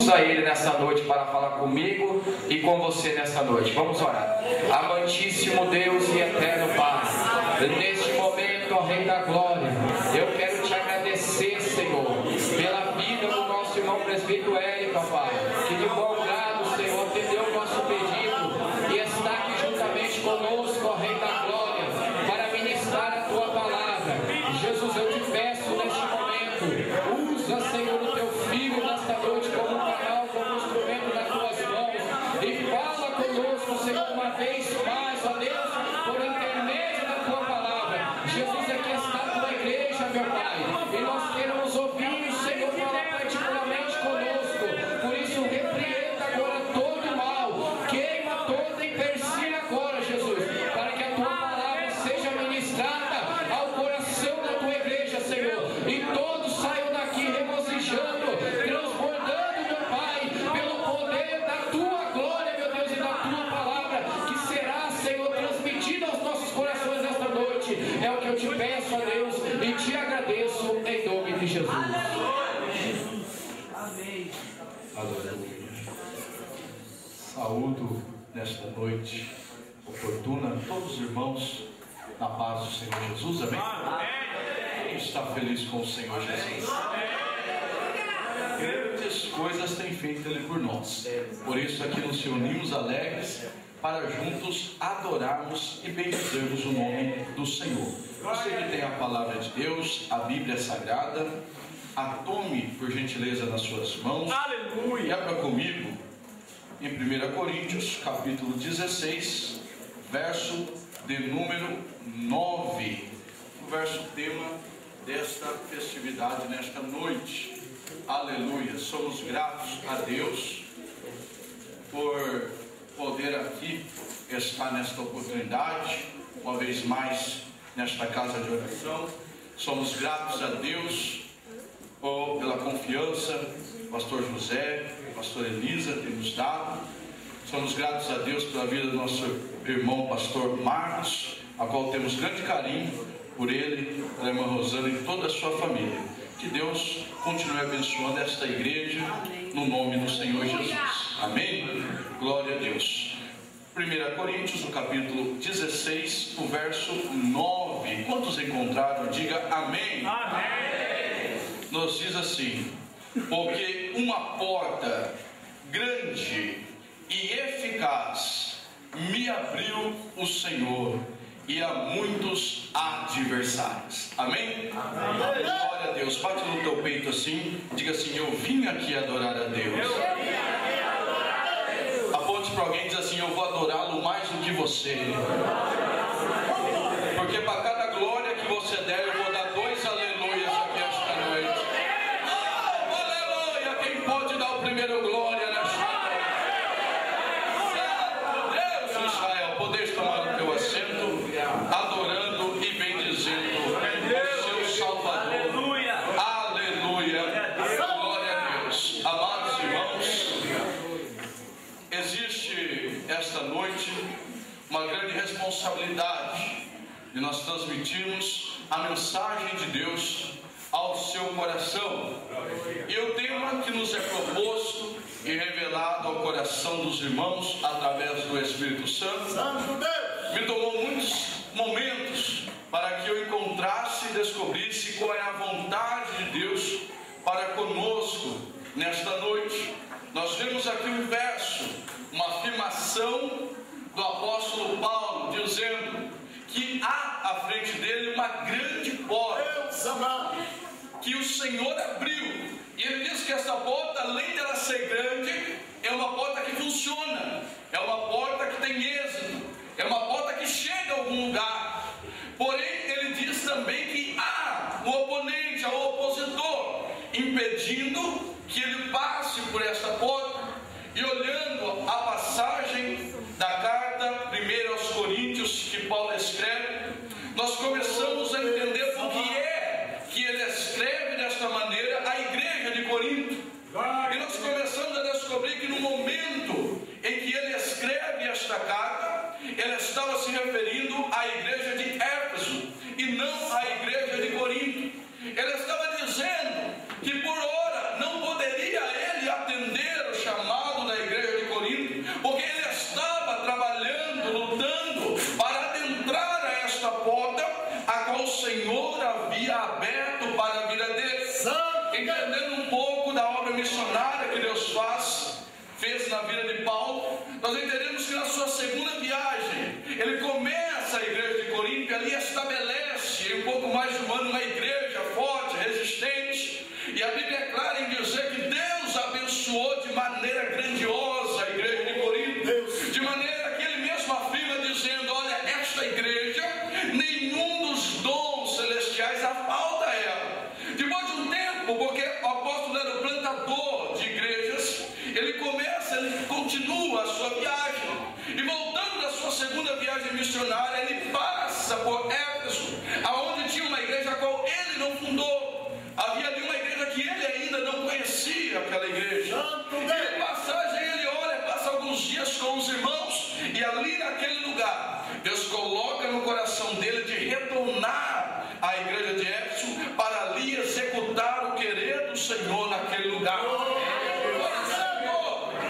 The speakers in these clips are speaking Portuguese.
a Ele nessa noite para falar comigo e com você nessa noite. Vamos orar. Amantíssimo Deus e eterno Pai, neste momento, ó Rei da Glória, eu quero te agradecer, Senhor, pela vida do nosso irmão presbítero Érico, Pai, que de bom grado, Senhor, atendeu o nosso pedido e está aqui juntamente conosco, ó Rei da Glória, para ministrar a Tua palavra. Jesus, eu te peço neste momento, usa, Senhor, o Teu Filho nesta noite como um canal, como um instrumento nas Tuas mãos, e fala conosco, Senhor, uma vez mais, ó Deus, por intermédio da Tua palavra. Jesus, aqui está a Tua igreja, meu Pai, e nós queremos ouvir o Senhor falar particularmente conosco. Por isso, repreenda agora todo o mal, queima toda empecilha agora, Jesus, para que a Tua palavra seja ministrada ao coração da Tua igreja, Senhor, e todos saiam daqui regozijando, transbordando, meu Pai, pelo poder da Tua glória, meu Deus, e da Tua palavra, que será, Senhor, transmitida aos nossos corações esta noite. É o que eu te peço, ó Deus, e te agradeço em nome de Jesus. Amém. Aleluia. Saúdo nesta noite oportuna todos os irmãos na paz do Senhor Jesus. Amém? Quem está feliz com o Senhor Jesus? Grandes coisas tem feito Ele por nós. Por isso aqui nos reunimos alegres para juntos adorarmos e bendizermos o nome do Senhor. Você que tem a palavra de Deus, a Bíblia Sagrada, a tome por gentileza nas suas mãos. Aleluia. E abra comigo em 1 Coríntios, capítulo 16, verso de número 9. O verso tema desta festividade nesta noite. Aleluia. Somos gratos a Deus por poder aqui estar nesta oportunidade, uma vez mais nesta casa de oração. Somos gratos a Deus pela confiança que o pastor José, a pastor Elisa tem nos dado. Somos gratos a Deus pela vida do nosso irmão pastor Marcos, a qual temos grande carinho por ele, pela irmã Rosana e toda a sua família. Que Deus continue abençoando esta igreja no nome do Senhor Jesus. Amém? Glória a Deus. 1 Coríntios, no capítulo 16, o verso 9. Quantos encontraram? Diga amém. Amém. Nos diz assim: porque uma porta grande e eficaz me abriu o Senhor, e há muitos adversários. Amém? Amém. Glória a Deus. Bate no teu peito assim, diga assim: eu vim aqui adorar a Deus. Aponte para alguém e diz assim: eu vou adorá-lo mais do que você. Porque para cada glória que você der, eu vou dar 2 aleluias aqui esta noite. Oh, aleluia! Quem pode dar o primeiro glória nesta noite? Deus, Israel, podeis tomar o teu assento, adorando e bendizendo o seu Salvador. Aleluia! Aleluia! Glória a Deus. Amados irmãos, existe esta noite uma grande responsabilidade de nós transmitirmos a mensagem de Deus ao seu coração. E o tema que nos é proposto e revelado ao coração dos irmãos através do Espírito Santo me tomou muitos momentos para que eu encontrasse e descobrisse qual é a vontade de Deus para conosco nesta noite. Nós vemos aqui um verso, uma afirmação do apóstolo Paulo, dizendo que há à frente dele uma grande porta que o Senhor abriu. E ele diz que essa porta, além dela ser grande, é uma porta que funciona, é uma porta que tem êxito, é uma porta que chega a algum lugar. Porém, ele diz também que há o oponente, há o opositor, impedindo que ele passe por esta porta. E olhando a passagem da carta 1 aos Coríntios que Paulo escreve, nós começamos a entender por que é que ele escreve desta maneira a igreja de Corinto. E nós começamos a descobrir que no momento em que ele escreve esta carta, ele estava se referindo à igreja de Éfeso e não à igreja de Corinto. Ele estava dizendo que por ora não poderia ele atender maneira grandiosa a igreja de Corinto, de maneira que ele mesmo afirma dizendo: olha, esta igreja, nenhum dos dons celestiais há falta a ela. Depois de um tempo, porque o apóstolo era o plantador de igrejas, ele continua a sua viagem, e voltando da sua segunda viagem missionária, ele passa por Éfeso, aonde tinha uma igreja a qual ele não fundou. Havia ali uma igreja que ele ainda não conhecia, aquela igreja. E em passagem ele olha, passa alguns dias com os irmãos, e ali naquele lugar Deus coloca no coração dele de retornar à igreja de Éfeso, para ali executar o querer do Senhor naquele lugar.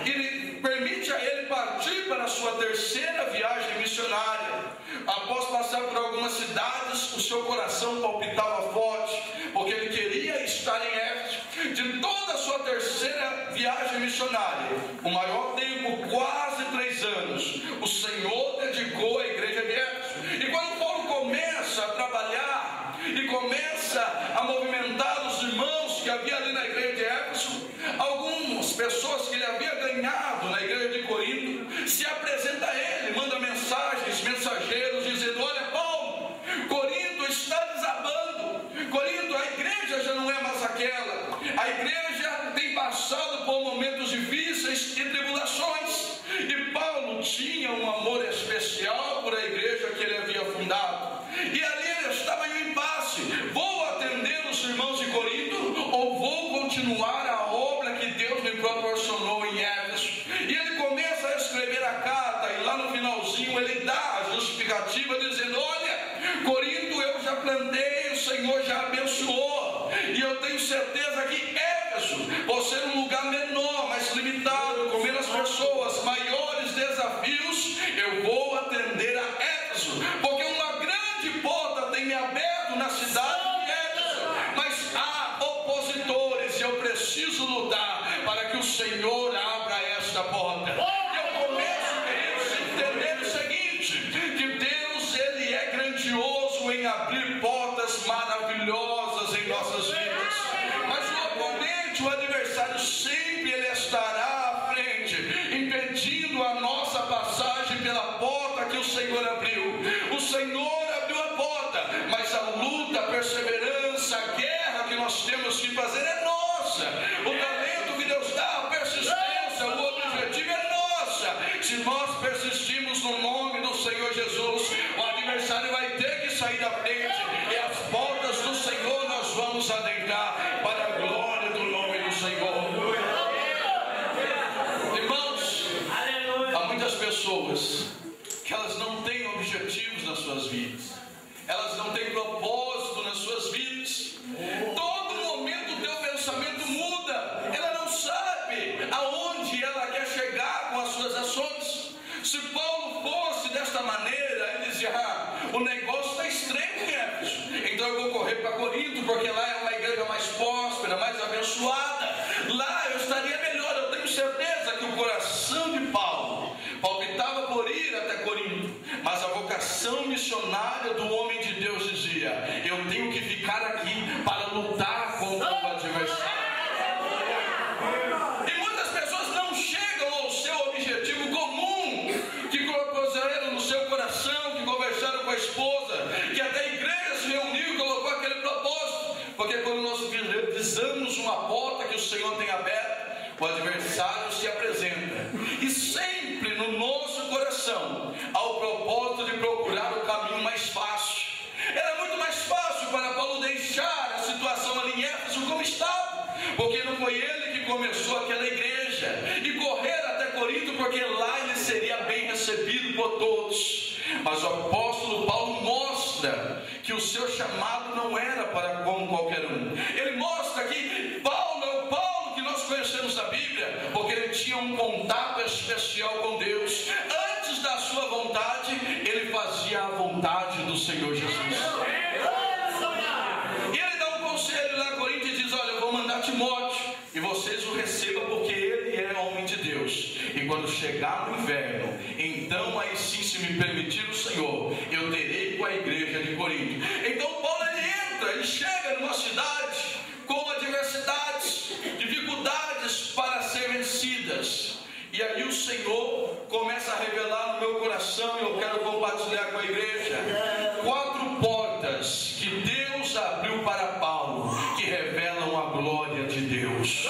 Ele permite a ele partir para a sua terceira viagem missionária. Após passar por algumas cidades, o seu coração palpitava forte, porque ele queria estar em Éfeso. De toda a sua terceira viagem missionária, o maior tempo, quase 3 anos, o Senhor dedicou à igreja de Éfeso. E quando Paulo começa a trabalhar e começa a movimentar os irmãos que havia ali na igreja de Éfeso, algumas pessoas que ele havia ganhado na igreja de Corinto se apresenta a ele, manda mensageiros dizendo: olha, Paulo, Corinto está desabando, Corinto, a igreja já não é mais aquela, a igreja tem passado por momentos difíceis e tribulações. E Paulo tinha um amor especial por a igreja que ele havia fundado, e ali ele estava em um impasse: vou atender os irmãos de Corinto ou vou continuar a obra que Deus me proporcionou em Éfeso? E ele começa a escrever a carta, e lá no finalzinho ele dá a justificativa dizendo: olha, Corinto eu já plantei, o Senhor já abençoou, e eu tenho certeza que Éfeso, por ser um lugar menor, mais limitado, com menos pessoas, maiores desafios, eu vou atender a Éfeso, porque uma grande porta tem me aberto na cidade de Éfeso, mas há opositores, e eu preciso lutar para que o Senhor abra esta porta. Eu começo, queridos, a entender o seguinte, que Deus, ele é grandioso em abrir portas maravilhosas em nossas vidas, mas o oponente, o adversário, sempre ele estará à frente, impedindo a nossa passagem pela porta que o Senhor abriu. O Senhor abriu a porta, mas a luta, a perseverança, a guerra que nós temos que fazer é nossa. O talento que Deus dá, a persistência, o objetivo é nossa. Se nós persistimos no nome do Senhor Jesus, o adversário vai ter que sair da frente, e as portas do Senhor nós vamos adentrar para a glória do nome do Senhor. Irmãos, há muitas pessoas que elas não têm objetivos nas suas vidas, elas não têm propósito nas suas vidas. Todo momento o teu pensamento muda, ela não sabe aonde ela quer chegar com as suas ações. Se Paulo fosse desta maneira, ele dizia: o negócio está estreito em Éfeso, então eu vou correr para Corinto, porque lá é uma igreja mais próspera, mais abençoada, lá eu estaria melhor. Eu tenho certeza que o coração de Paulo palpitava por ir até Corinto, mas a vocação missionária do homem de Deus dizia: eu tenho que ficar aqui para lutar contra o adversário. E muitas pessoas não chegam ao seu objetivo comum, que propuseram no seu coração, que conversaram com a esposa, que até a igreja se reuniu e colocou aquele propósito, porque quando nós visamos uma porta que o Senhor tem aberta, o adversário se apresenta, e sempre no nosso coração há o propósito de procurar o caminho mais fácil. Era muito mais fácil para Paulo deixar a situação ali em Éfeso como estava, porque não foi ele que começou aquela igreja, e correr até Corinto, porque lá ele seria bem recebido por todos. Mas o apóstolo Paulo mostra que o seu chamado não era para como qualquer um. Ele mostra que Paulo é o Paulo que nós conhecemos na Bíblia, porque ele tinha um contato especial com Deus. Antes da sua vontade, ele fazia a vontade do Senhor Jesus. E ele dá um conselho lá em Corinto e diz: olha, eu vou mandar Timóteo, e vocês o recebam, porque ele é homem de Deus. E quando chegar no inverno, então aí sim, se me permitir o Senhor, eu terei com a igreja de Corinto. Então Paulo, ele chega numa cidade com adversidades, dificuldades para ser vencida. vidas. E aí o Senhor começa a revelar no meu coração, e eu quero compartilhar com a igreja, 4 portas que Deus abriu para Paulo, que revelam a glória de Deus.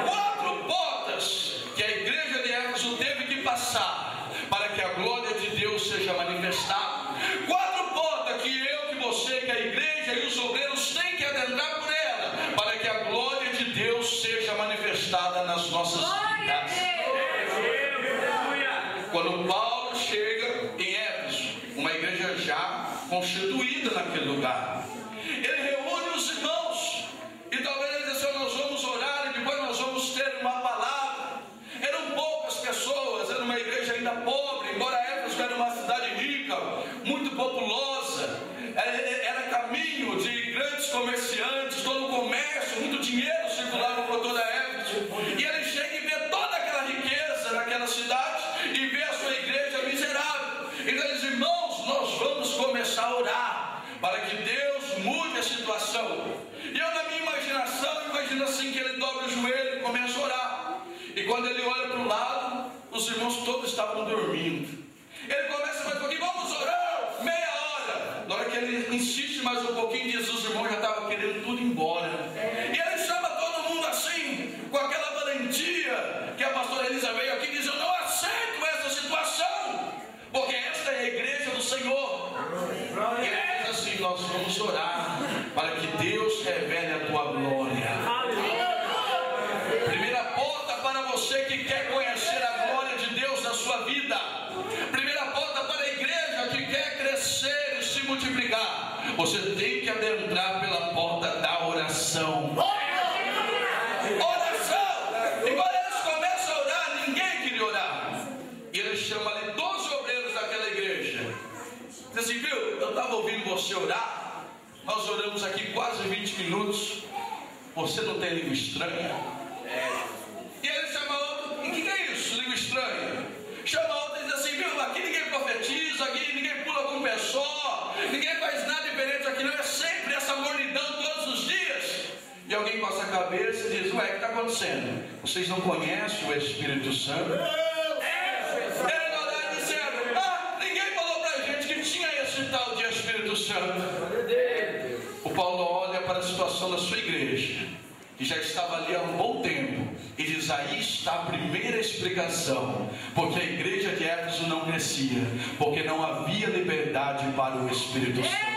4 portas que a igreja de Éfeso teve que passar para que a glória de Deus seja manifestada. 4 portas que eu, que você, que a igreja e os obreiros têm que adentrar por ela, para que a glória de Deus seja manifestada nas nossas vidas. Quando Paulo chega em Éfeso, uma igreja já constituída naquele lugar, ele reúne os irmãos, e talvez ele disse: nós vamos orar e depois nós vamos ter uma palavra. Eram poucas pessoas, era uma igreja ainda pobre, embora Éfeso era uma cidade rica, muito populosa, era caminho de grandes comerciantes, todo o comércio, muito dinheiro circulava por toda Éfeso, e ele chega e vê toda aquela riqueza naquela cidade, e vê a sua igreja miserável. Então ele diz: irmãos, nós vamos começar a orar para que Deus mude a situação. E eu, na minha imaginação, imagino assim, que ele dobra o joelho e começa a orar, e quando ele olha para o lado, os irmãos todos estavam dormindo. Ele começa mais um pouquinho: vamos orar, meia hora. Na hora que ele insiste mais um pouquinho, diz: os irmãos já estavam querendo tudo ir embora. E ele chama todo mundo assim, com aquela valentia que a pastora Elisa veio aqui e diz: eu não aceito essa situação, porque esta é a igreja do Senhor. E ele diz assim: nós vamos orar para que Deus revele a tua glória. Primeira porta para você que quer conhecer a glória de Deus na sua vida. Primeira porta para a igreja que quer crescer e se multiplicar. Você tem que adentrar pela porta da oração. Oração! E quando eles começam a orar, ninguém queria orar. E ele chama ali 12 obreiros daquela igreja. Diz assim: viu, eu estava ouvindo você orar. Nós oramos aqui quase 20 minutos. Você não tem língua estranha? E ele chama outro: e o que é isso, língua estranha? Chama outro e diz assim: viu, aqui ninguém profetiza, aqui ninguém pula com o pé só, ninguém faz nada diferente aqui, não é sempre essa mornidão todos os dias. E alguém coça a cabeça e diz: ué, o que está acontecendo? Vocês não conhecem o Espírito Santo? Ele não está dizendo: ninguém falou para a gente que tinha esse tal de Espírito Santo. O Paulo olha para a situação da sua igreja, que já estava ali há um bom tempo, e diz: aí está a primeira explicação, porque a igreja de Éfeso não crescia, porque não havia liberdade para o Espírito Santo.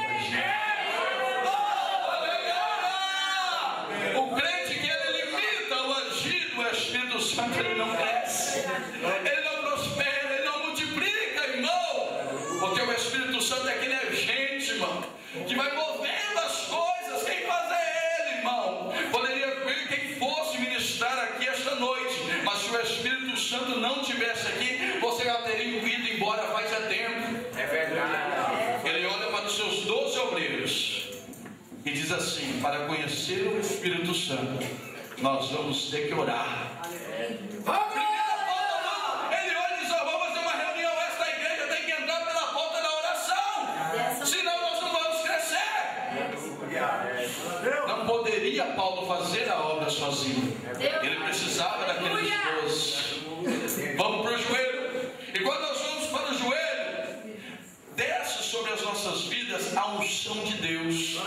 O crente que ele limita o agir do Espírito Santo, ele não cresce, ele não prospera, ele não multiplica, irmão, porque o Espírito Santo é aquele agente, irmão, que vai movendo as coisas. Quem faz é ele, irmão. Poderia vir quem fosse ministrar aqui esta noite, mas se o Espírito Santo não estivesse aqui, você já teria ido embora faz tempo. É verdade. Ele olha para os seus 12 obreiros e diz assim: para conhecer o Espírito Santo, nós vamos ter que orar. Ele olha e diz: vamos fazer uma reunião, esta igreja tem que entrar pela porta da oração, senão nós não vamos crescer. Não poderia Paulo fazer a obra sozinho, ele precisava daqueles 12. Vamos para o joelho, e quando nós vamos para o joelho, desce sobre as nossas vidas a unção de Deus.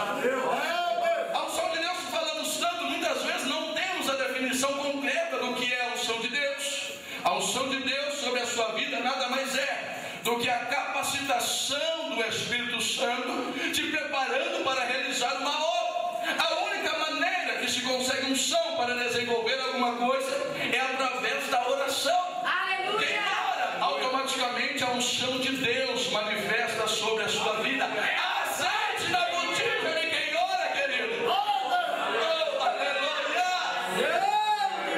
A unção de Deus que falamos tanto, muitas vezes não temos a definição concreta do que é a unção de Deus. A unção de Deus sobre a sua vida nada mais é do que a capacitação do Espírito Santo te preparando para realizar uma obra. A única maneira que se consegue unção para desenvolver alguma coisa é através da oração. Aleluia! Quem ora, automaticamente a unção de Deus manifesta sobre a sua vida. Azeite na botija de quem ora, querido. Oh, aleluia!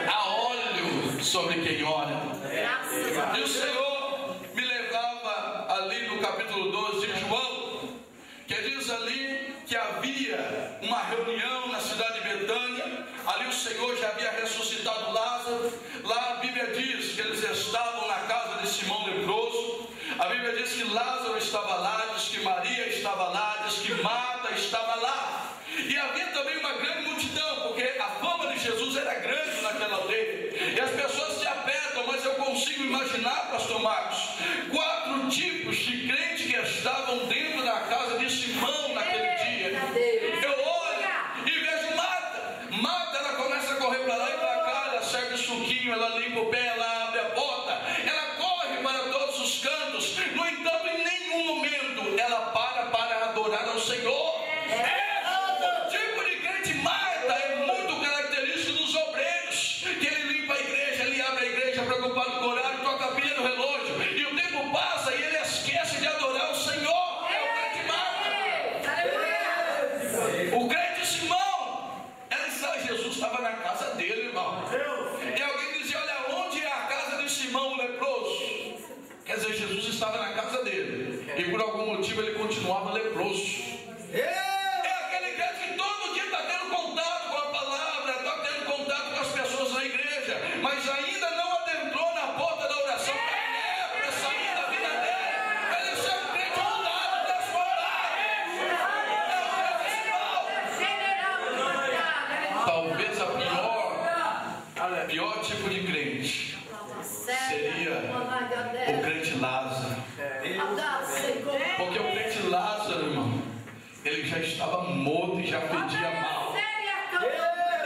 Há óleo sobre quem ora. E o Senhor me levava ali no capítulo 12 de João, que diz ali que havia uma reunião na cidade de Betânia. Ali o Senhor já havia ressuscitado Lázaro. Lá a Bíblia diz que eles estavam na casa de Simão leproso. A Bíblia diz que Lázaro estava lá, diz que Maria estava lá, diz que Marta estava lá. E havia também uma grande multidão, porque a fama de Jesus era grande naquela aldeia. E as pessoas imaginar, pastor Marcos, 4 tipos de crente que estavam dentro da casa de Simão naquele dia. Eu olho e vejo Marta, ela começa a correr para lá e para cá, ela serve o suquinho, ela limpa o pé, ela abre a porta, ela corre para todos os cantos. No entanto, em nenhum momento ela para adorar ao Senhor. O tipo de crente Marta é muito característico dos obreiros, que ele limpa a igreja, ele abre a igreja, preocupado com o horário, toca a pilha no relógio, e o tempo passa e ele esquece de adorar o Senhor. É o crente Marta. O crente Simão, Jesus estava na casa dele, irmão. E alguém dizia: olha, onde é a casa de Simão o leproso? Quer dizer, Jesus estava na casa dele, e por algum motivo ele continuava leproso. É aquele crente que todo dia está tendo contato com a palavra, está tendo contato com as pessoas na igreja, mas ainda não adentrou na porta da oração para sair da vida dele. Ele é um crente mudado, transformado. Talvez a pior tipo de crente seria o crente Lázaro. Porque o crente Lázaro, irmão, ele já estava morto e já fedia mal. E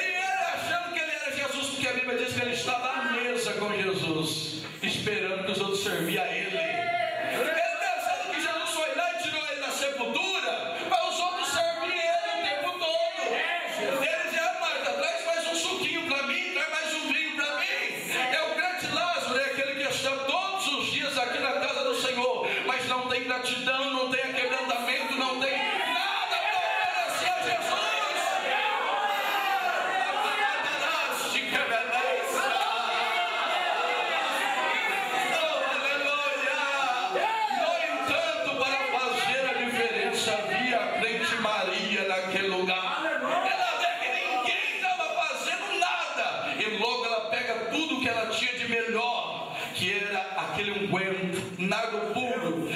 ele achando que ele era Jesus, porque a Bíblia diz que ele estava à mesa com Jesus, esperando que os outros serviam a ele. Ele pensando que Jesus foi lá e tirou ele da sepultura, mas os outros serviam ele o tempo todo. Ele dizia: Marta, traz mais um suquinho para mim, traz mais um vinho para mim. É o crente Lázaro, é aquele que está todos os dias aqui na casa do Senhor, mas não tem gratidão, não tem quebrantamento, não tem nada para oferecer a Jesus. No entanto, para fazer a diferença, havia a crente Maria naquele lugar. Ela vê que ninguém estava fazendo nada, e logo ela pega tudo que ela tinha de melhor, que era aquele unguento, nardo puro,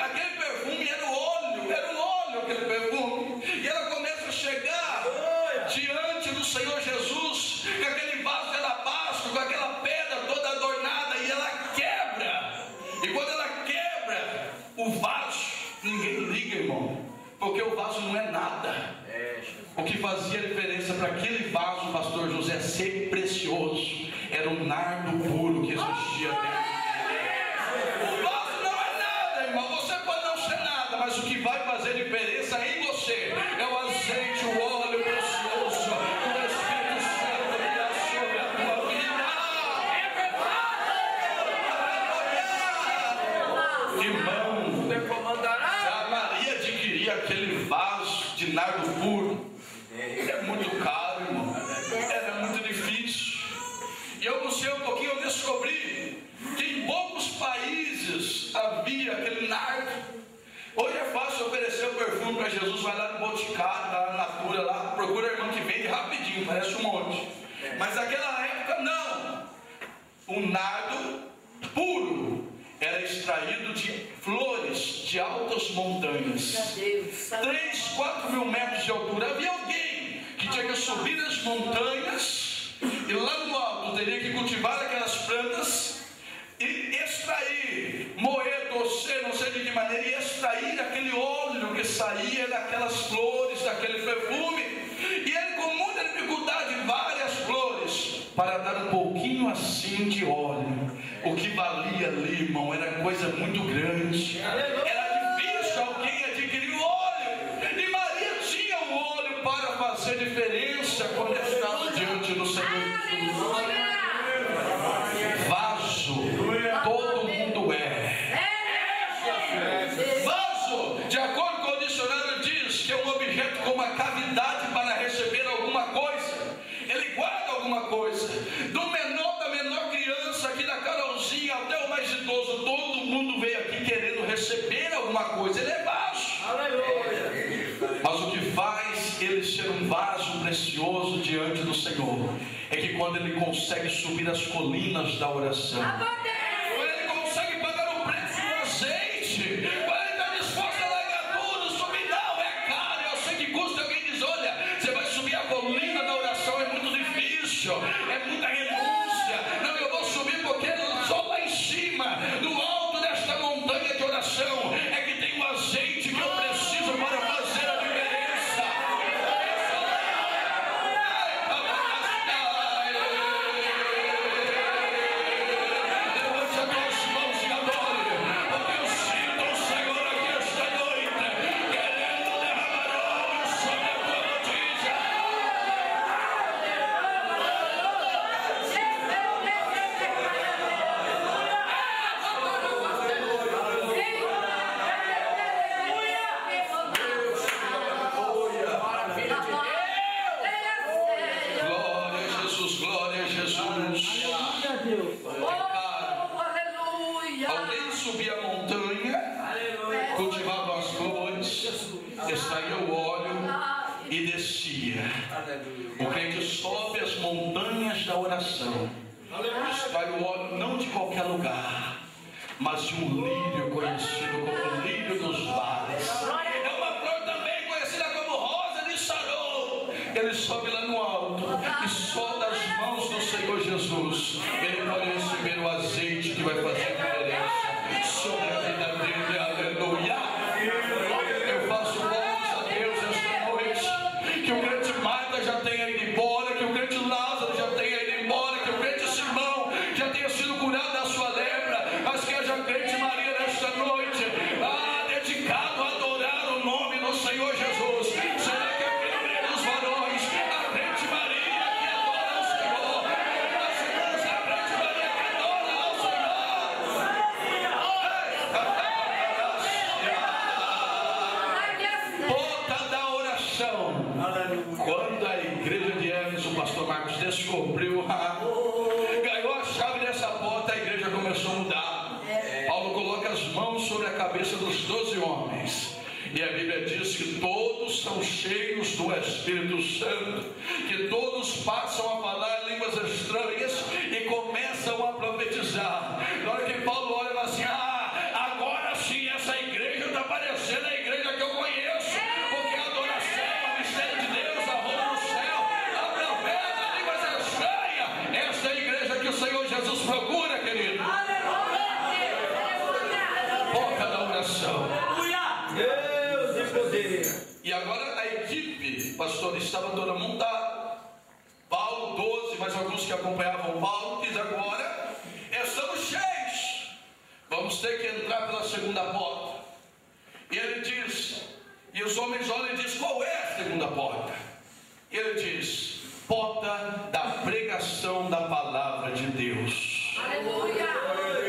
aquele perfume era o óleo, aquele perfume. E ela começa a chegar diante do Senhor Jesus com aquele vaso de alabastro, com aquela pedra toda adornada, e ela quebra. E quando ela quebra o vaso, ninguém liga, irmão, porque o vaso não é nada. O que fazia diferença para aquele vaso, pastor José, ser precioso, era o nardo puro que existia dentro. O vaso não é nada, irmão. Você pode não ser nada, mas o que vai fazer diferença em você é o azeite, o óleo precioso, o Espírito Santo que dá sobre a tua vida. Irmão, a Maria adquiria aquele vaso de nardo puro. É muito caro, irmão. Era muito difícil. E eu busquei um pouquinho, eu descobri que em poucos países havia aquele nardo. Hoje é fácil oferecer o perfume para Jesus, vai lá no Boticário, lá na Natura, lá, procura a irmã que vende rapidinho, parece um monte. Mas naquela época não. O nardo puro era extraído de flores de altas montanhas, 3, 4 mil metros de altura. Havia alguém que tinha que subir as montanhas e lá no alto teria que cultivar aquelas plantas e extrair, moer, torcer, não sei de que maneira, e extrair aquele óleo que saía daquelas flores, daquele perfume. E ele, com muita dificuldade, várias flores para dar um pouquinho assim de óleo. O que valia ali, irmão, era coisa muito grande. Era difícil alguém adquirir o óleo. E Maria tinha o óleo para fazer diferença quando estava diante do Senhor Jesus. Vaso, todo mundo é. Vaso, de acordo com o dicionário, diz que é um objeto com uma cavidade para receber alguma coisa. Ele guarda alguma coisa. Do menor da menor criança, aqui da Carolzinha, até o mais idoso, todo mundo veio aqui querendo receber alguma coisa. Ele é vaso. Mas o que faz ele ser um vaso precioso diante do Senhor é que quando ele consegue subir as colinas da oração, quando ele consegue pagar o preço do azeite, quando ele está disposto a largar tudo, subir, não, é caro, eu sei que custa. Alguém diz: olha, você vai subir a colina da oração, é muito difícil, é muita renúncia. Não, eu vou subir porque só Jesus. Alguém subia a montanha, cultivava as flores, extraía o óleo e descia. O crente sobe as montanhas da oração, extrai o óleo não de qualquer lugar, mas de um lírio conhecido como o lírio dos vales. É uma flor também conhecida como rosa de Sharon. Ele sobe lá no alto e solta as mãos do Senhor Jesus. Ele pode receber o azeite que vai fazer a diferença sobre a vida dele. Aleluia. Eu faço votos a Deus esta noite, que o crente Marta já tenha ido embora, que o crente Lázaro já tenha ido embora, que o crente Simão já tenha sido curado da sua lepra, mas que haja crente Maria nesta noite, dedicado a adorar o nome do Senhor Jesus. Será que aqui no meio dos varões, a crente Maria que adora ao Senhor, nas irmãs, a crente Maria que adora ao Senhor. Porta da oração. Quando a igreja de Éfeso, o pastor Marcos descobriu, ganhou a chave dessa porta, a igreja começou a mudar. Paulo coloca as mãos sobre a cabeça dos 12 homens. E a Bíblia diz que todos são cheios do Espírito Santo, que todos passam a falar línguas estranhas e começam a profetizar. Na hora que Paulo olha e fala assim, agora sim essa igreja está parecendo a igreja que eu conheço, porque a adoração é o mistério de Deus, a roda no céu, através das línguas estranhas. Essa é a igreja que o Senhor Jesus procura, querido. Porta da oração. E agora a equipe, pastor, estava toda montada. Paulo, 12, mas alguns que acompanhavam Paulo, diz agora, estamos cheios, vamos ter que entrar pela segunda porta. E ele diz, e os homens olham e dizem, qual é a segunda porta? E ele diz, porta da pregação da palavra de Deus. Aleluia.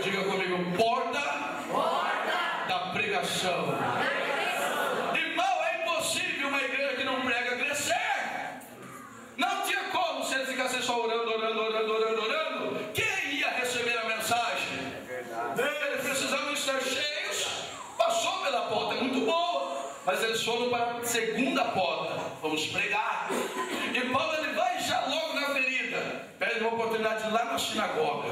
Diga comigo, porta da pregação. Uma igreja que não prega crescer. Não tinha como se ele ficasse só orando. Quem ia receber a mensagem? Eles precisavam estar cheios. Passou pela porta, muito boa, mas eles foram para a segunda porta. Vamos pregar. E Paulo ele vai já logo na ferida, pede uma oportunidade lá na sinagoga.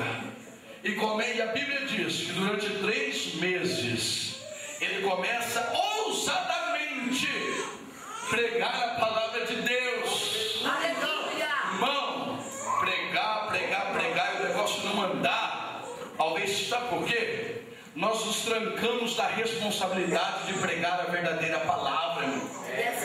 E a Bíblia diz que durante 3 meses ele começa ousadamente pregar a palavra de Deus. Aleluia. Irmão, pregar, e o negócio não andar. Talvez, sabe por quê? Nós nos trancamos da responsabilidade de pregar a verdadeira palavra, irmão.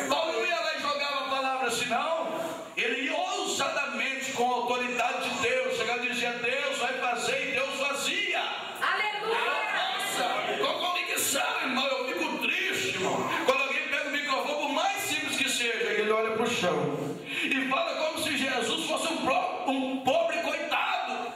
Paulo não ia lá e jogava a palavra assim, não. Ele ia ousadamente, com a autoridade de Deus, chegava e dizia, Deus vai fazer, e Deus fazia. Aleluia. Nossa, com convicção, irmão, eu fico triste, irmão, quando alguém pega o microfone, por mais simples que seja, ele olha para o chão e fala como se Jesus fosse um pobre coitado.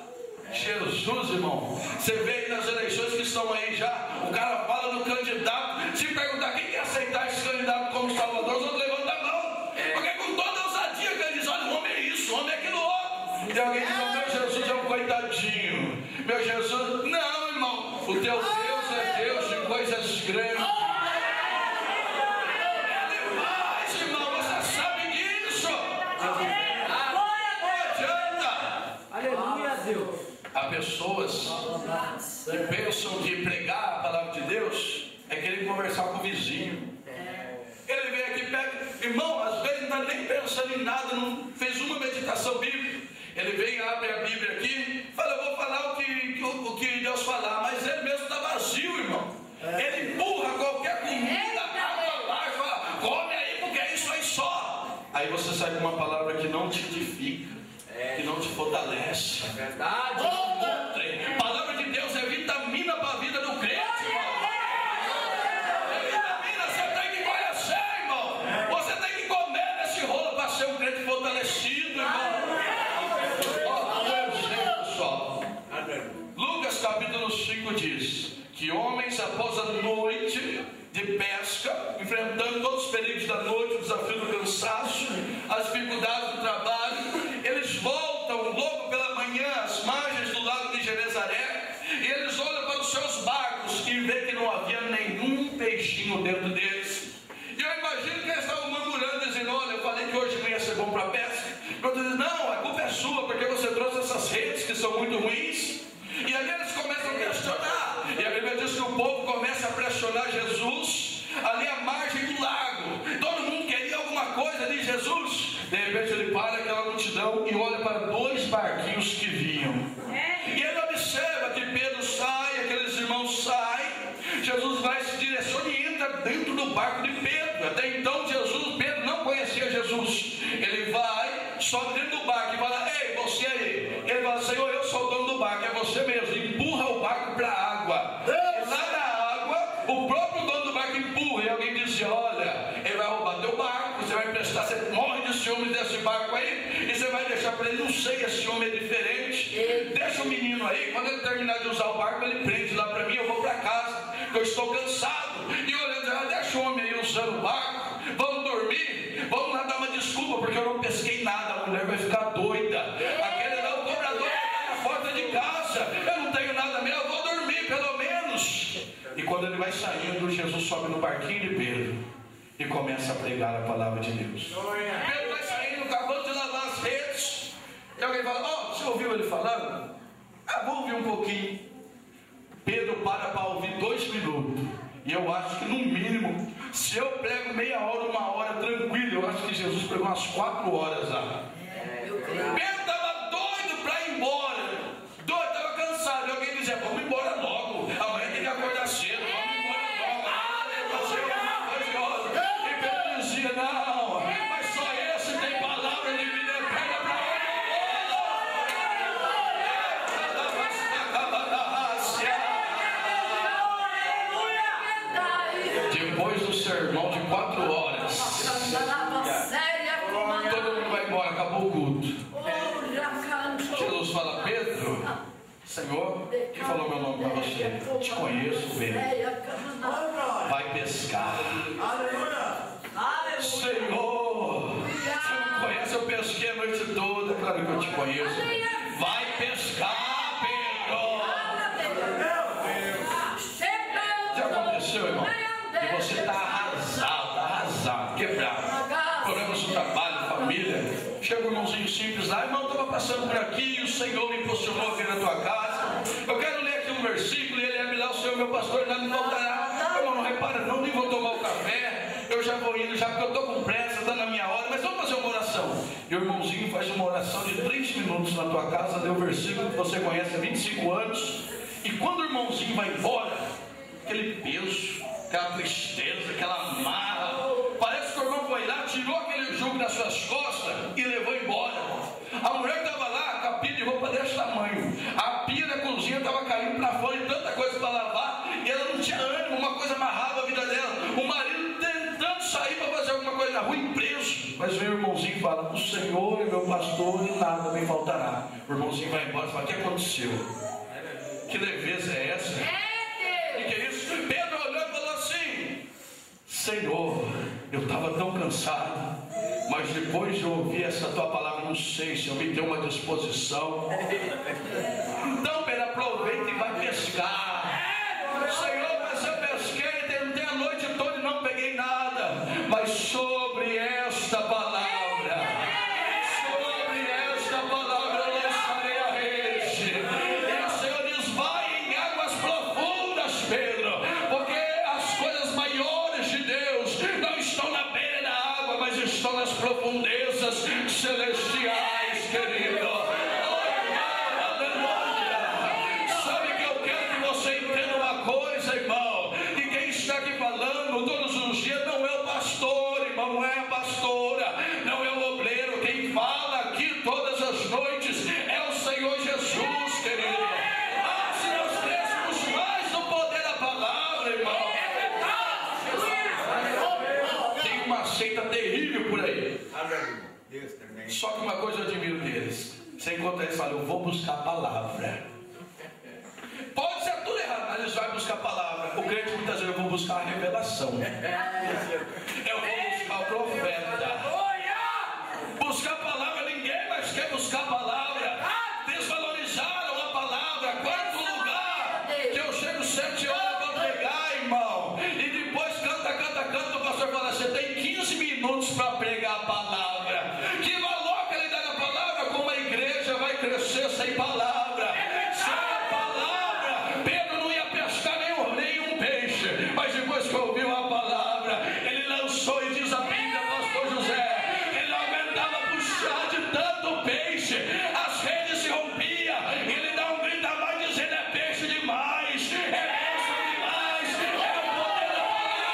Jesus, irmão, você vê aí nas eleições que estão aí já, o cara fala no candidato, se perguntar quem quer aceitar esse candidato como Salvador, os outros levantam a mão, porque com toda a ousadia que ele diz, olha, o homem é isso, o homem é aquilo outro. E alguém diz, meu Jesus é um coitadinho, meu Jesus, não, irmão, o teu Deus é Deus de coisas grandes. Há pessoas que pensam que pregar a palavra de Deus é querer conversar com o vizinho. Ele vem aqui, pega, irmão, às vezes não está nem pensando em nada, não fez uma meditação bíblica. Ele vem, abre a Bíblia aqui, fala, eu vou falar o que Deus falar, mas ele mesmo está vazio, irmão. Ele empurra qualquer comida, água lá e fala, come aí porque é isso aí só. Aí você sai com uma palavra que não te edifica, que não te fortalece. É verdade. A palavra de Deus é vitamina para a vida do crente, irmão. É vitamina, você tem que conhecer, irmão. Você tem que comer nesse rolo para ser um crente fortalecido, irmão. Só. Lucas capítulo 5 diz que homens após a noite de pesca, enfrentando todos os perigos da noite, o desafio do cansaço, as dificuldades do trabalho, eles voltam logo pela manhã manhã às margens do lago de Genezaré, e eles olham para os seus barcos e vê que não havia nenhum peixinho dentro deles. E eu imagino que eles estavam murmurando, dizendo: olha, eu falei que hoje não ia ser bom para a pesca. E outros dizem: não, a culpa é sua, porque você trouxe essas redes que são muito ruins. E ali eles começam a questionar, e a Bíblia diz que o povo começa a pressionar Jesus ali à margem do lago. Todo mundo queria alguma coisa de Jesus. De repente ele para aquela multidão e olha para dois barquinhos que vinham, e ele observa que Pedro sai, aqueles irmãos saem. Jesus vai, se direciona e entra dentro do barco de Pedro. Até então Pedro não conhecia Jesus. Ele vai, sobe dentro do barco e fala: ei, você aí. Ele fala: Senhor, eu sou o dono do barco, é você mesmo. E empurra o barco para a água. E lá na água, o próprio dono do barco empurra. E alguém diz: olha, ele vai roubar teu barco, você vai emprestar, você morre de ciúmes desse barco aí, e você vai deixar para ele. Não sei, esse homem é diferente. Deixa o menino aí, quando ele terminar de usar o barco, ele prende lá para mim, eu vou para casa, que eu estou cansado. E olhando: deixa o homem aí usando o barco, vamos dormir, vamos lá dar uma desculpa, porque eu não pesquei nada, a mulher vai ficar doida. Aquele lá, o cobrador está na porta de casa, eu não tenho nada mesmo, eu vou dormir pelo menos. E quando ele vai saindo, Jesus sobe no barquinho de Pedro e começa a pregar a palavra de Deus. Pedro vai saindo, acabando de lavar as redes, e alguém fala: ó, você ouviu ele falando? Vou ouvir um pouquinho. Pedro para ouvir 2 minutos. E eu acho que no mínimo, se eu prego meia hora, 1 hora tranquilo, eu acho que Jesus pregou umas 4 horas lá. Pedro estava doido para ir embora, doido, estava cansado. E alguém dizia: vamos embora logo, amanhã tem que acordar cedo, vamos embora logo. E Pedro dizia: não, mas só esse tem palavra de vida eterna para ele. Depois do sermão de 4 horas, todo mundo vai embora, acabou o culto. Jesus fala: Pedro, Senhor, quem falou meu nome para você? Te conheço bem. Vai pescar. Senhor, você não conhece, eu pesquei a noite toda. Claro que eu te conheço. Vai pescar, Pedro. Já aconteceu, irmão? E você está arrasado, quebrado. Problemas no trabalho, família. Chega um irmãozinho simples lá: irmão, estava passando por aqui e o Senhor me impulsionou a vir na tua casa. Eu quero ler aqui um versículo e ele é: me lá, o Senhor meu pastor, nada me faltará. Irmão, não repara não, nem vou tomar o café, eu já vou indo, já porque eu estou com pressa, está na minha hora, mas vamos fazer uma oração. E o irmãozinho faz uma oração de 3 minutos na tua casa, lê o versículo que você conhece há 25 anos. E quando o irmãozinho vai embora, aquele peso, aquela tristeza, aquela marra, parece que o irmão foi lá, tirou aquele jugo das suas costas e levou embora. A mulher estava lá com a pia de roupa desse tamanho, a pia da cozinha estava caindo para fora e tanta coisa para lavar, e ela não tinha ânimo, uma coisa amarrava a vida dela. O marido tentando sair para fazer alguma coisa na rua, preso. Mas vem o irmãozinho e fala: o Senhor é meu pastor e nada me faltará. O irmãozinho vai embora e fala: o que aconteceu? Que leveza é essa? O que é isso? Pedro olhou e falou assim: Senhor, eu estava tão cansado, mas depois de ouvir essa tua palavra, não sei se eu me dei uma disposição. Então, Pedro, aproveita e vai pescar. Senhor, mas eu pesquei, tentei a noite toda e não peguei nada. Mas sobre esta palavra, eu lançarei a rede. E o Senhor diz: vai em águas profundas, Pedro, porque as coisas maiores de Deus não estão na beira da água, mas estão nas profundezas celestiais, querido. Sabe que eu quero que você entenda uma coisa, irmão, que quem está aqui falando todos os dias não é o pastor, irmão, não é a pastora, não é o obreiro. Quem fala aqui todas as noites é o Senhor Jesus, querido. Se nós crêssemos mais no poder da palavra, irmão. Tem uma seita terrível por aí. Só que uma coisa eu admiro deles: você encontra eles e fala: eu vou buscar a palavra. Pode ser tudo errado, mas eles vão buscar a palavra. O crente muitas vezes: eu vou buscar a revelação, eu vou buscar o profeta. Buscar a palavra, ninguém mais quer buscar a palavra. Deus falou: permanecer sem palavra. Sem a palavra, Pedro não ia pescar nenhum peixe. Mas depois que ouviu a palavra, ele lançou, e diz a Bíblia, pastor José, ele não aguentava puxar de tanto peixe. As redes se rompiam, e ele dá um grito a mais dizendo: é peixe demais, é bênção demais, é o poder da palavra.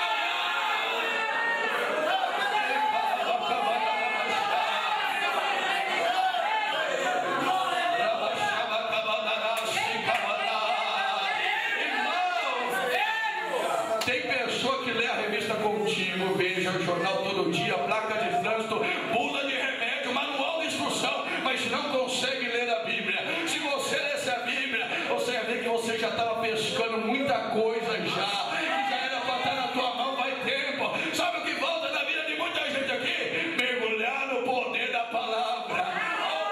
Tem pessoa que lê a revista Contigo, veja o jornal todo dia, placa de trânsito, bula de remédio, manual de instrução, mas não consegue ler a Bíblia. Se você lesse a Bíblia, você ia ver que você já estava pescando muita coisa já, e já era para estar na tua mão faz tempo. Sabe o que falta na vida de muita gente aqui? Mergulhar no poder da palavra. Oh,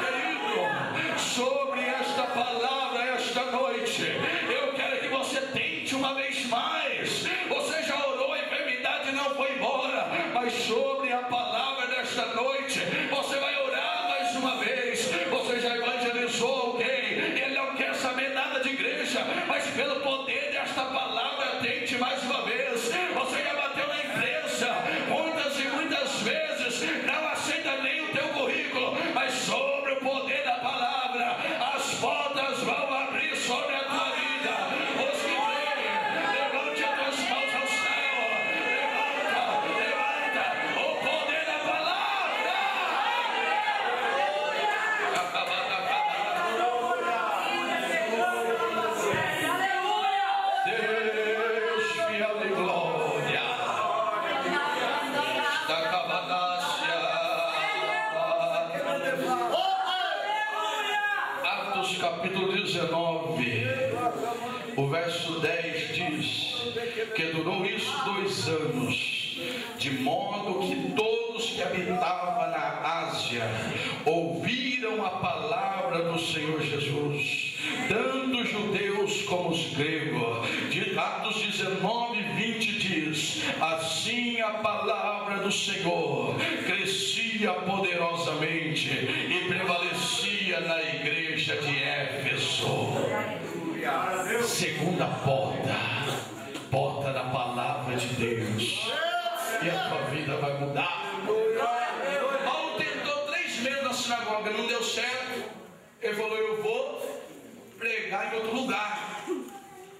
aleluia, querido. Sobre esta palavra, esta noite, eu quero que você tente uma vez mais. Você já orou, a enfermidade não foi embora, mas sobre a palavra desta noite, você vai orar mais uma vez. Você já evangelizou alguém, ele não quer saber nada de igreja, mas pelo poder desta palavra, tente mais uma vez. Você já bateu na empresa muitas e muitas vezes, não aceita nem o teu currículo, mas sobre o poder da palavra, as portas vão abrir sobre a tua vida. Os que creem, levante as tuas mãos ao céu. Levanta o poder da palavra. Deus fiel de glória. Atos capítulo 19, o verso 10 diz que durou isso 2 anos, de modo que todos que habitavam na Ásia ouviram a palavra do Senhor Jesus, tanto os judeus como os gregos. De Atos 19, 20 diz: assim a palavra do Senhor crescia poderosamente e prevalecia na igreja de Éfeso. Segunda porta da palavra de Deus, e a tua vida vai mudar. Paulo tentou 3 meses na sinagoga, não deu certo. Ele falou: eu vou pregar em outro lugar.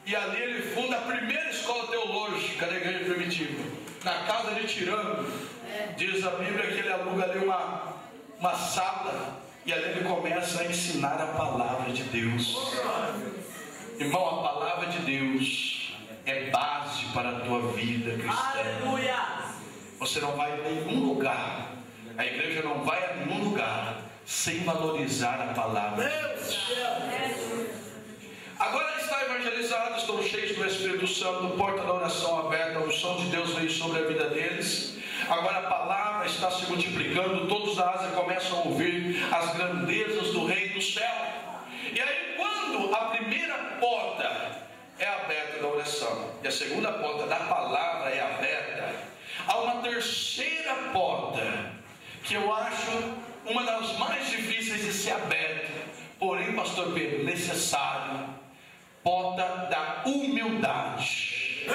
E ali ele funda a primeira escola teológica da igreja primitiva, na casa de Tirano. Diz a Bíblia que ele aluga ali uma sala, e ali ele começa a ensinar a palavra de Deus. Irmão, a palavra de Deus é base para a tua vida cristã. Você não vai a nenhum lugar, a igreja não vai a nenhum lugar sem valorizar a palavra de Deus. Agora está evangelizado, estão cheios do Espírito Santo, porta da oração aberta, a unção de Deus veio sobre a vida deles. Agora a palavra está se multiplicando, todos da Ásia começam a ouvir as grandezas do Rei do Céu. E aí, quando a primeira porta é aberta da oração e a segunda porta da palavra é aberta, há uma terceira porta que eu acho uma das mais difíceis de ser aberta, porém, pastor Pedro, necessário. Porta da humildade.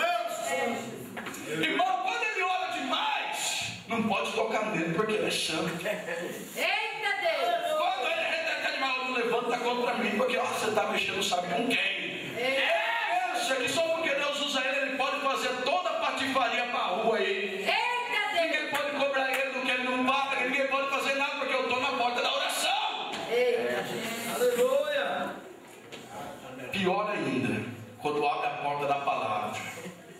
Irmão, quando ele ora demais, não pode tocar nele porque ele é santo. Eita Deus! Quando ele reteca demais, não levanta contra mim porque você está mexendo, sabe com quem? Pensa que só porque Deus usa ele pode fazer toda a patifaria para a rua aí. Eita Deus! Ninguém pode cobrar ele do que ele não paga, ninguém pode fazer nada porque eu estou na porta da oração. Eita! Aleluia! Pior ainda, quando abre a porta da palavra,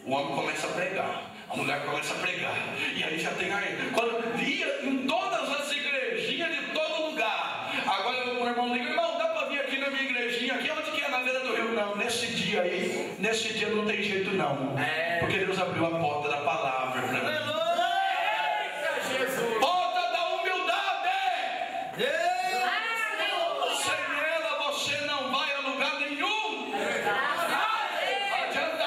o homem começa a pregar, a mulher começa a pregar, e aí já tem aí, quando ia em todas as igrejinhas de todo lugar. Agora o irmão liga: irmão, dá para vir aqui na minha igrejinha, aqui onde que é, na beira do rio? Não, nesse dia aí, nesse dia não tem jeito não, porque Deus abriu a porta da palavra para mim. Porta da humildade. Sem ela você não vai a lugar nenhum. Adianta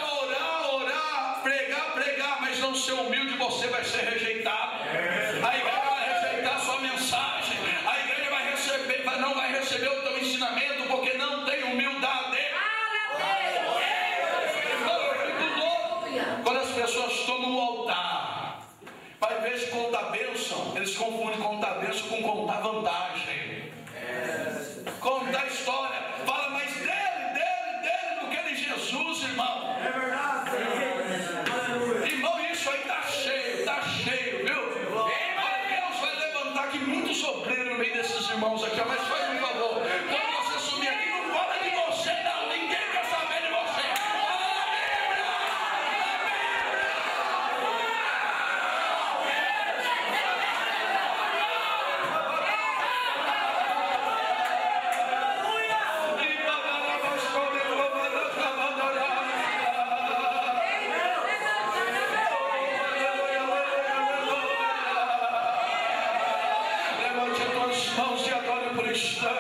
orar, pregar, mas não ser humilde, você vai ser rejeitado. A igreja vai rejeitar a sua mensagem, a igreja não vai receber dar vantagem. Contar a história. Fala mais dele do que de Jesus, irmão. É verdade. Irmão, isso aí tá cheio, viu? Olha, Deus vai levantar aqui muitos obreiros no meio desses irmãos aqui, mas faz um favor. Quando você subir aqui, não fala de você, não. Ninguém quer saber de você. Levante as tuas mãos e adore por instante.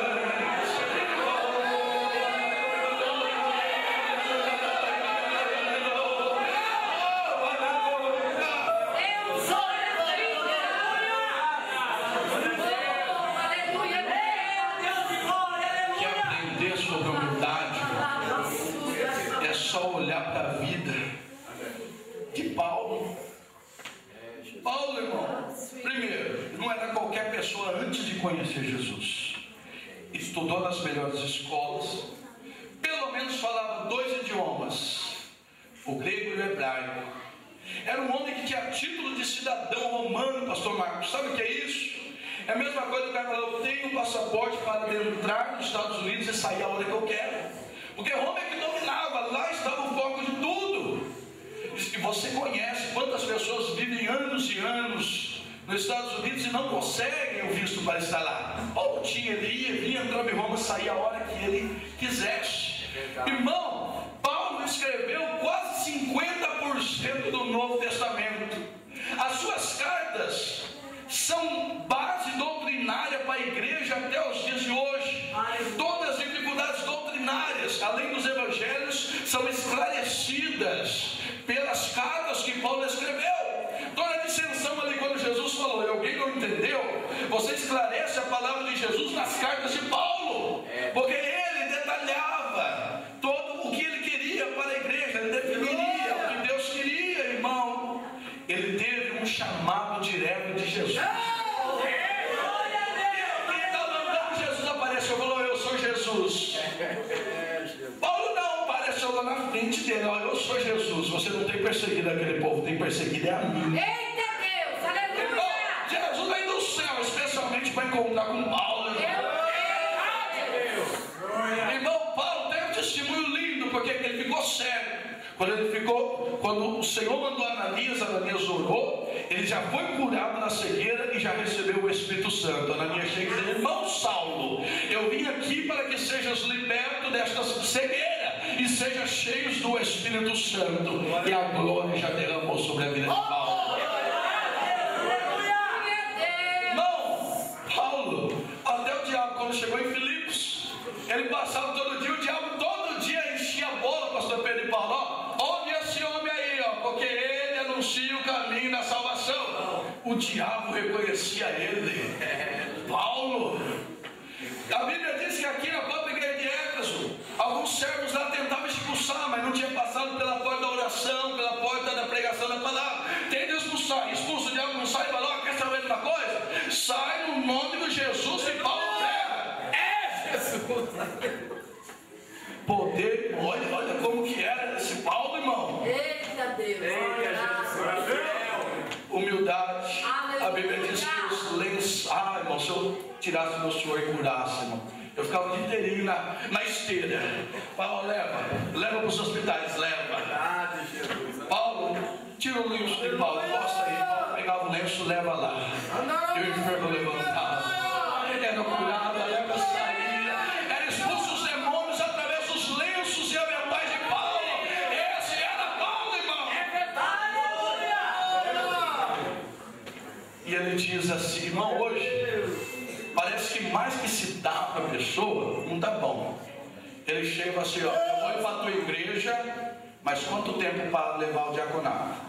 Quer aprender sobre humildade? É só olhar para a vida de Paulo. Paulo, irmão, primeiro, não era qualquer pessoa antes de conhecer Jesus. Estudou nas melhores escolas, pelo menos falava 2 idiomas, o grego e o hebraico. Era um homem que tinha título de cidadão romano, pastor Marcos. Sabe o que é isso? É a mesma coisa que o cara falou: eu tenho um passaporte para entrar nos Estados Unidos e sair a hora que eu quero. Porque Roma é que dominava, lá estava o foco de tudo. E você conhece quantas pessoas vivem anos e anos nos Estados Unidos e não conseguem o visto para estar lá. Paulo tinha, ele ia, vinha, entrava em Roma, saía a hora que ele quisesse. Irmão, Paulo escreveu quase 50% do Novo Testamento. As suas cartas são base doutrinária para a igreja até os dias de hoje. Todas as dificuldades doutrinárias, além dos evangelhos, são esclarecidas pelas cartas que Paulo escreveu. Toda a dissensão ali quando Jesus falou e alguém não entendeu, você esclarece a palavra de Jesus nas cartas de Paulo, porque ele detalhava todo o que ele queria para a igreja, ele definiria o que Deus queria, irmão. Ele teve um chamado direto de Jesus. Quem estava andando, Jesus apareceu e falou: eu sou Jesus. Paulo não apareceu lá na frente dele: ó, eu sou Jesus. Você não tem perseguido aquele povo, tem perseguido a mim. Eita Deus, aleluia! Irmão, Jesus veio do céu especialmente para encontrar com Paulo. Irmão, Paulo tem um testemunho lindo, porque ele ficou cego. Quando o Senhor mandou Ananias orou, ele já foi curado na cegueira e já recebeu o Espírito Santo. Ananias chega e diz: irmão Saulo, eu vim aqui para que sejas liberto desta cegueira e sejas cheios do Espírito Santo. E a glória já derramou sobre a vida de Paulo. Irmão, Paulo, até o diabo, quando chegou em Filipos, ele passava todo dia, o diabo todo dia enchia a bola, pastor Pedro e Paulo: ó, ouve esse homem aí, ó, porque ele anuncia o caminho da salvação. O diabo reconhecia ele. Paulo. A Bíblia diz que aqui na própria igreja de Éfeso, alguns servos lá tentavam expulsar, mas não tinha passado pela porta da oração, pela porta da pregação da palavra. Tem de expulsar, expulsa o diabo, não sai, fala: ó, quer saber de uma coisa? Sai no nome de Jesus e Paulo prega. É Jesus. Poder, olha como que era esse Paulo, irmão. Eita Deus! Humildade. A Bíblia diz que os lenços, irmão, se eu tirasse meu suor e curasse, irmão, eu ficava o dia inteirinho na esteira. Paulo, leva para os hospitais, leva. Paulo, tira o lenço de Paulo, encosta aí. Paulo pegava o lenço, leva lá. E o enfermo levantava. Era curado, a lepra saía. Era expulso os demônios através dos lenços e aventais de Paulo. Esse era Paulo, irmão. E ele diz assim: irmão, hoje parece que mais que se dá para a pessoa, não dá bom. Ele chega assim: ó, eu vou ir para a tua igreja, mas quanto tempo para levar o diaconato?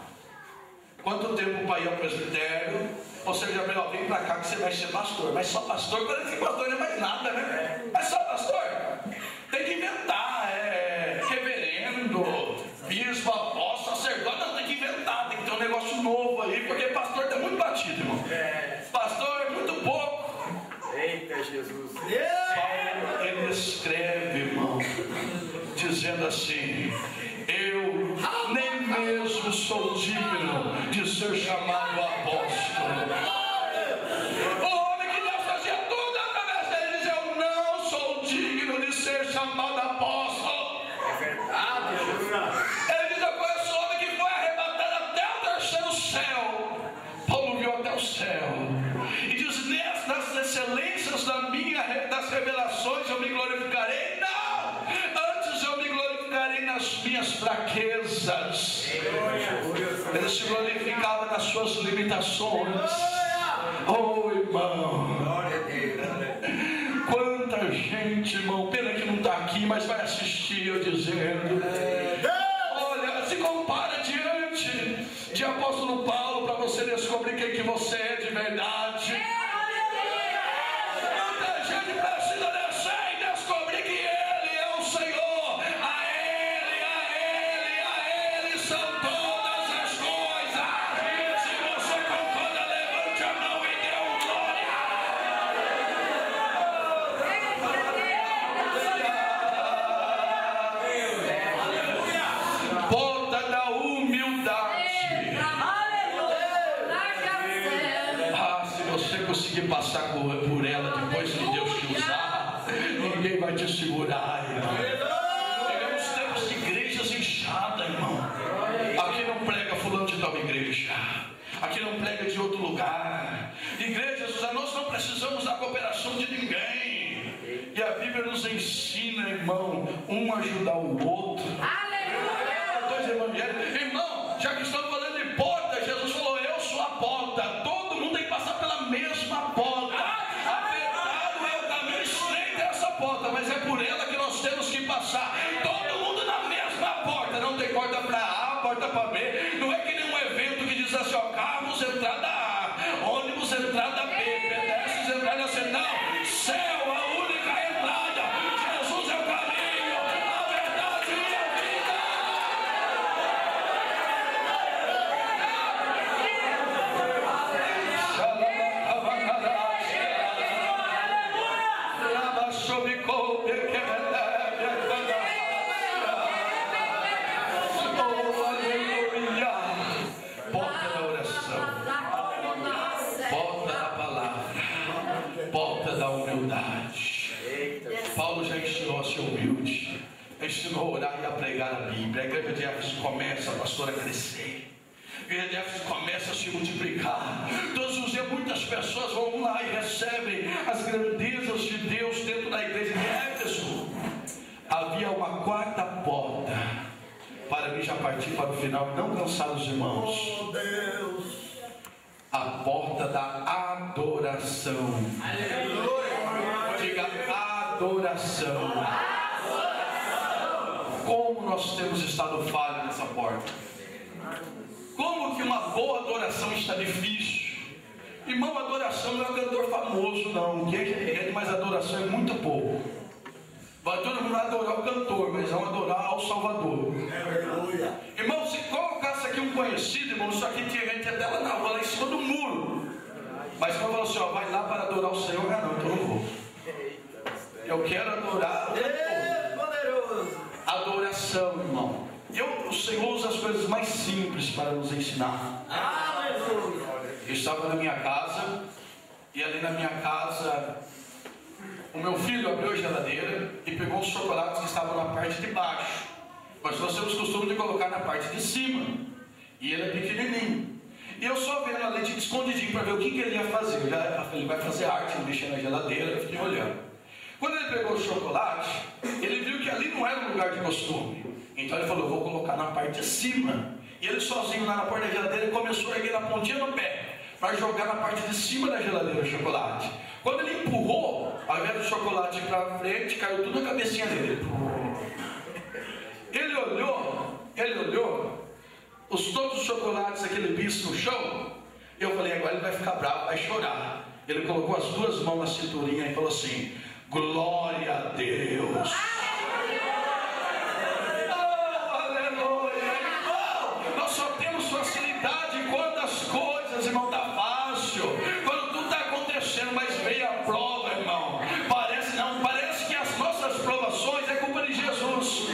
Quanto tempo para ir ao presbitério? Ou seja, vem para cá que você vai ser pastor. Mas só pastor, parece que pastor não é mais nada, né? Mas só pastor? Tem que inventar, reverendo, bispo, apóstolo, sacerdote. Não, tem que inventar, tem que ter um negócio novo aí, porque pastor está muito batido, irmão. Pastor é muito pouco. dizendo assim: eu nem mesmo sou digno de ser chamado apóstolo. O homem que Deus fazia tudo através dele diz: eu não sou digno de ser chamado apóstolo. É verdade. Ele diz: eu conheço o homem que foi arrebatado até o terceiro céu. Paulo viu até o céu e diz: nas excelências das revelações eu me glorificarei. Não, antes eu me glorificarei nas minhas fraquezas. Ele se glorificava nas suas limitações. Oh, irmão, quanta gente, irmão, pena que não está aqui, mas vai assistir eu dizendo: olha, se compara diante de apóstolo Paulo para você descobrir quem que você é de verdade. Muita gente precisa descer e descobrir que Ele é o Senhor. A Ele são todas as coisas. Se você concorda, levante a mão e dê um glória. Porta da humildade. Se você conseguir passar por ela depois que Deus te usar, ninguém vai te segurar, irmão. Vivemos tempos de igrejas inchadas, irmão. Aqui não prega fulano de tal igreja, aqui não prega de outro lugar. Igrejas, nós não precisamos da cooperação de ninguém. E a Bíblia nos ensina, irmão, um ajudar o outro. Dois evangelhos. Irmão, já que estamos falando de porta, Jesus falou: eu sou a porta. Todo mundo tem que passar pela mesma porta. Apertado é o caminho, estreito é essa porta, mas é por ela que nós temos que passar. Todo mundo na mesma porta. Não tem porta para A, porta para B. Não é que nem um evento que diz assim: ó, carros entrada A, ônibus entrada B, pedestres entrada C. Não, céu, a única entrada. Jesus é o caminho, a verdade e a vida. Porta da oração, porta da palavra, porta da humildade. Paulo já ensinou a ser humilde, ensinou a orar e a pregar a Bíblia. A igreja de Éfeso começa, pastor, a crescer. A igreja de Éfeso começa a se multiplicar. Todos os dias muitas pessoas vão lá e recebem as grandezas de Deus dentro da igreja de Éfeso. Havia uma quarta porta, para mim já partir para o final, não cansar os irmãos. Oh, Deus. A porta da adoração. Aleluia. Diga: adoração. Como nós temos estado falho nessa porta. Como que uma boa adoração está difícil. Irmão, adoração não é cantor famoso não. Quem é, mas adoração é muito pouco. Vai todo mundo adorar o cantor, mas vão adorar ao Salvador. Aleluia. Irmão, se colocasse aqui um conhecido, irmão, isso aqui tinha gente até lá na rua, lá em cima do muro. Mas quando falou assim: ó, vai lá para adorar o Senhor, não, então eu não vou. Eu quero adorar o cantor. Adoração, irmão. O Senhor usa as coisas mais simples para nos ensinar. Aleluia. Eu estava na minha casa, e ali na minha casa, o meu filho abriu a geladeira e pegou os chocolates que estavam na parte de baixo. Mas nós temos costume de colocar na parte de cima. E ele é pequenininho. E eu só vendo a leite escondidinho para ver o que ele ia fazer. Ele vai fazer arte, ele mexer na geladeira, eu fiquei olhando. Quando ele pegou o chocolate, ele viu que ali não era um lugar de costume. Então ele falou: eu vou colocar na parte de cima. E ele sozinho lá na porta da geladeira começou a erguer a pontinha no pé para jogar na parte de cima da geladeira o chocolate. Quando ele empurrou, ao invés do chocolate para frente, caiu tudo na cabecinha dele. Ele olhou, todos os chocolates, aquele bicho no chão. Eu falei: agora ele vai ficar bravo, vai chorar. Ele colocou as duas mãos na cinturinha e falou assim: glória a Deus. Oh, aleluia. Irmão, nós só temos facilidade quando as coisas, irmão, está fácil. Quando tudo está acontecendo, mas veio a prova, irmão. Parece que as nossas provações é culpa de Jesus.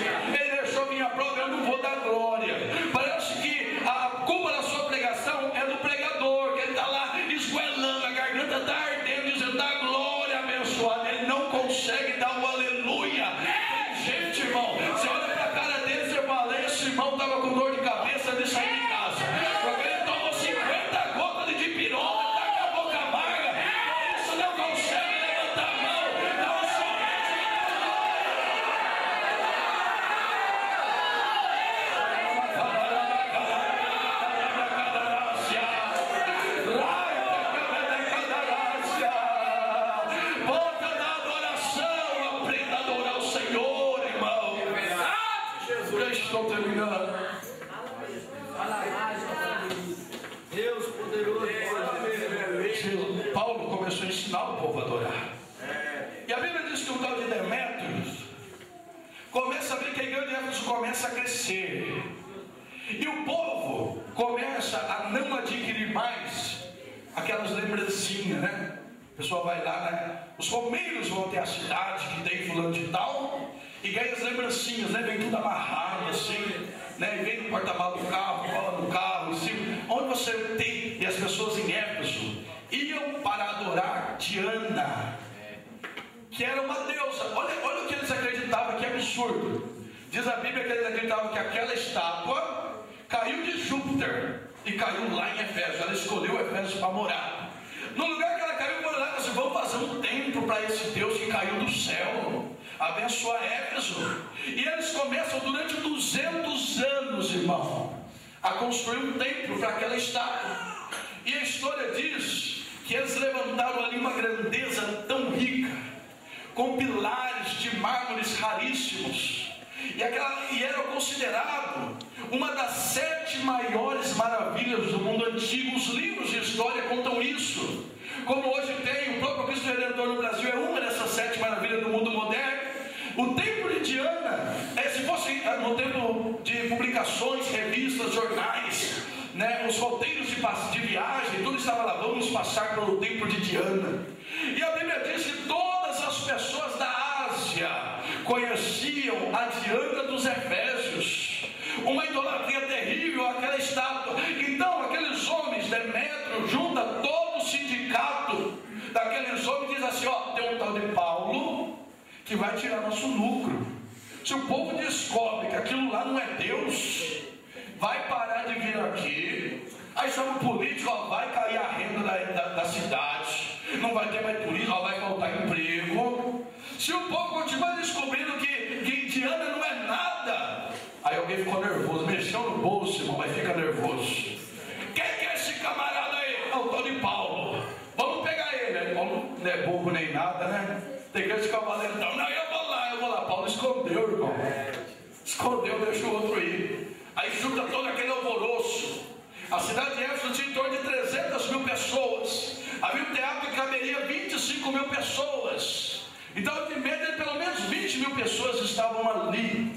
noite, estou terminando. Deus poderoso. Paulo começou a ensinar o povo a adorar. E a Bíblia diz que o tal de Demétrios começa a ver que a igreja de Éfeso começa a crescer. E o povo começa a não adquirir mais aquelas lembrancinhas, né? O pessoal vai lá, né? Os romeiros vão até a cidade que tem fulano de tal e ganha as lembrancinhas, né? Vem tudo amarrado assim, né? E vem no porta-malas do carro, cola no carro, assim. Onde você tem, e as pessoas em Éfeso iam para adorar Diana, que era uma deusa. Olha o que eles acreditavam, que absurdo. Diz a Bíblia que eles acreditavam que aquela estátua caiu de Júpiter e caiu lá em Éfeso. Ela escolheu Éfeso para morar. No lugar que ela caiu, por lá, assim, vamos fazer um templo para esse Deus que caiu do céu, abençoar Éfeso. E eles começam durante 200 anos, irmão, a construir um templo para aquela estátua. E a história diz que eles levantaram ali uma grandeza tão rica, com pilares de mármores raríssimos, e era considerado uma das 7 maiores maravilhas do mundo antigo. Os livros de história contam isso. Como hoje tem o próprio Cristo Redentor no Brasil, é uma dessas 7 maravilhas do mundo moderno. O templo de Diana, se fosse no tempo de publicações, revistas, jornais, né, os roteiros de viagem, tudo estava lá, vamos passar pelo templo de Diana. E a Bíblia diz que todas as pessoas da Ásia conheciam a Diana dos Efésios, uma idolatria terrível àquela estátua. Então aqueles homens, Demétrio junta todo o sindicato daqueles homens e diz assim: ó, tem um tal de Paulo que vai tirar nosso lucro. Se o povo descobre que aquilo lá não é Deus, vai parar de vir aqui. Aí chama o político, ó, vai cair a renda da cidade, não vai ter mais turismo, ó, vai faltar emprego. Se o povo continuar descobrindo que Diana não é nada, aí alguém ficou nervoso, mexeu no bolso, irmão, mas fica nervoso. Quem que é esse camarada aí? É o tal de Paulo. Vamos pegar ele. Paulo não é bobo nem nada, né? Tem que esse cavaleiro, não, eu vou lá. Paulo escondeu, irmão. Escondeu, deixa o outro ir. Aí junta todo aquele alvoroço. A cidade de Éfeso tinha em torno de 300 mil pessoas. Havia um teatro que caberia 25 mil pessoas. Então, de média, pelo menos 20 mil pessoas estavam ali.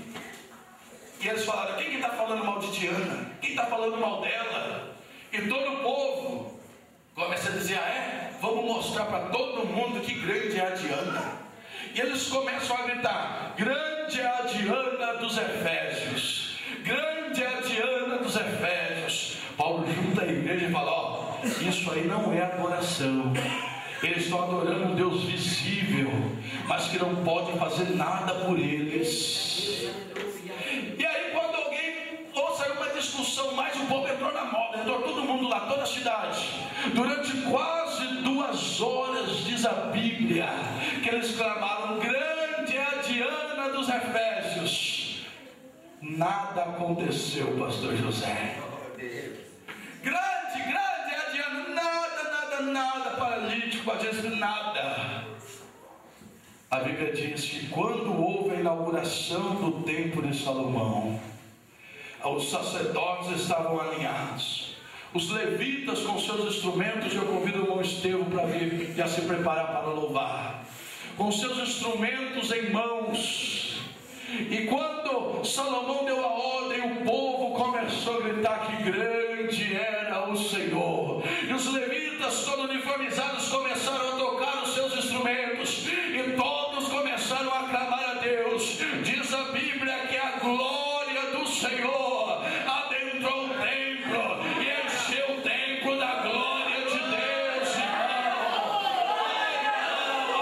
E eles falaram: quem que está falando mal de Diana? Quem está falando mal dela? E todo o povo começa a dizer: vamos mostrar para todo mundo que grande é a Diana. E eles começam a gritar: grande é a Diana dos Efésios, grande é a Diana dos Efésios. Paulo junta a igreja e fala: ó, isso aí não é adoração. Eles estão adorando um Deus visível, mas que não pode fazer nada por eles. E aí, quando alguém ouça uma discussão mais, o povo entrou na moda, entrou todo mundo lá, toda a cidade. Durante quase 2 horas, diz a Bíblia, que eles clamaram: grande é a Diana dos Efésios. Nada aconteceu, pastor José. Grande é a Diana. Nada, paralítico, nada. A Bíblia diz que quando houve a inauguração do templo de Salomão, os sacerdotes estavam alinhados, os levitas com seus instrumentos. Eu convido o irmão Estevão para vir e a se preparar para louvar, com seus instrumentos em mãos. E quando Salomão deu a ordem, o povo começou a gritar que grande era o Senhor. E os levitas, todos uniformizados, começaram a tocar os seus instrumentos, e todos começaram a clamar a Deus. Diz a Bíblia que a glória do Senhor adentrou o templo e encheu o templo da glória de Deus, irmão.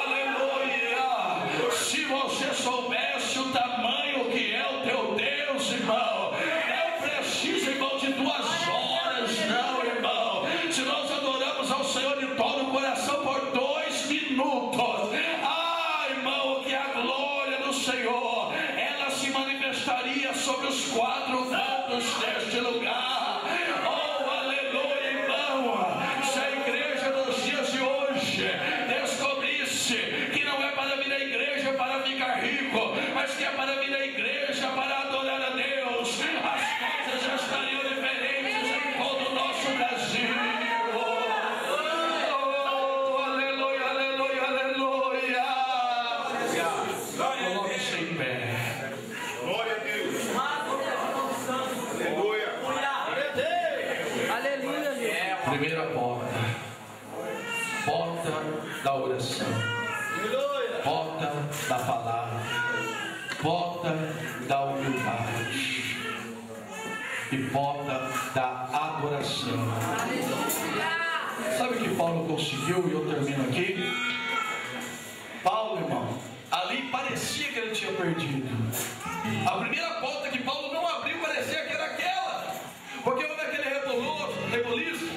Aleluia! Se você soubesse o tamanho que é o teu Deus, irmão, não precisa, irmão, de 2 horas, não, irmão. Se nós adoramos ao Senhor de todo o coração por 2 minutos, irmão, que a glória do Senhor, ela se manifestaria sobre os 4 cantos deste lugar. Oh, aleluia, irmão. Se a igreja dos dias de hoje descobrisse que não é para vir à igreja para ficar rico, mas que é para vir à igreja para adorar a Deus, porta da oração, porta da palavra, porta da humildade e porta da adoração. Sabe o que Paulo conseguiu? E eu termino aqui. Paulo, irmão, ali parecia que ele tinha perdido. A primeira porta que Paulo não abriu parecia que era aquela, porque houve aquele reboliço.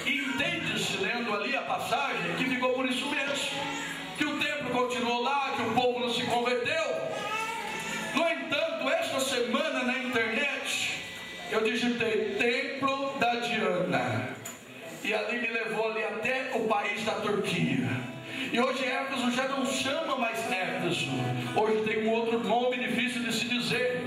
E entende-se, lendo ali a passagem, que ficou por isso mesmo, que o templo continuou lá, que o povo não se converteu. No entanto, esta semana na internet eu digitei Templo da Diana, e ali me levou ali até o país da Turquia. E hoje Éfeso já não chama mais Éfeso, hoje tem um outro nome difícil de se dizer.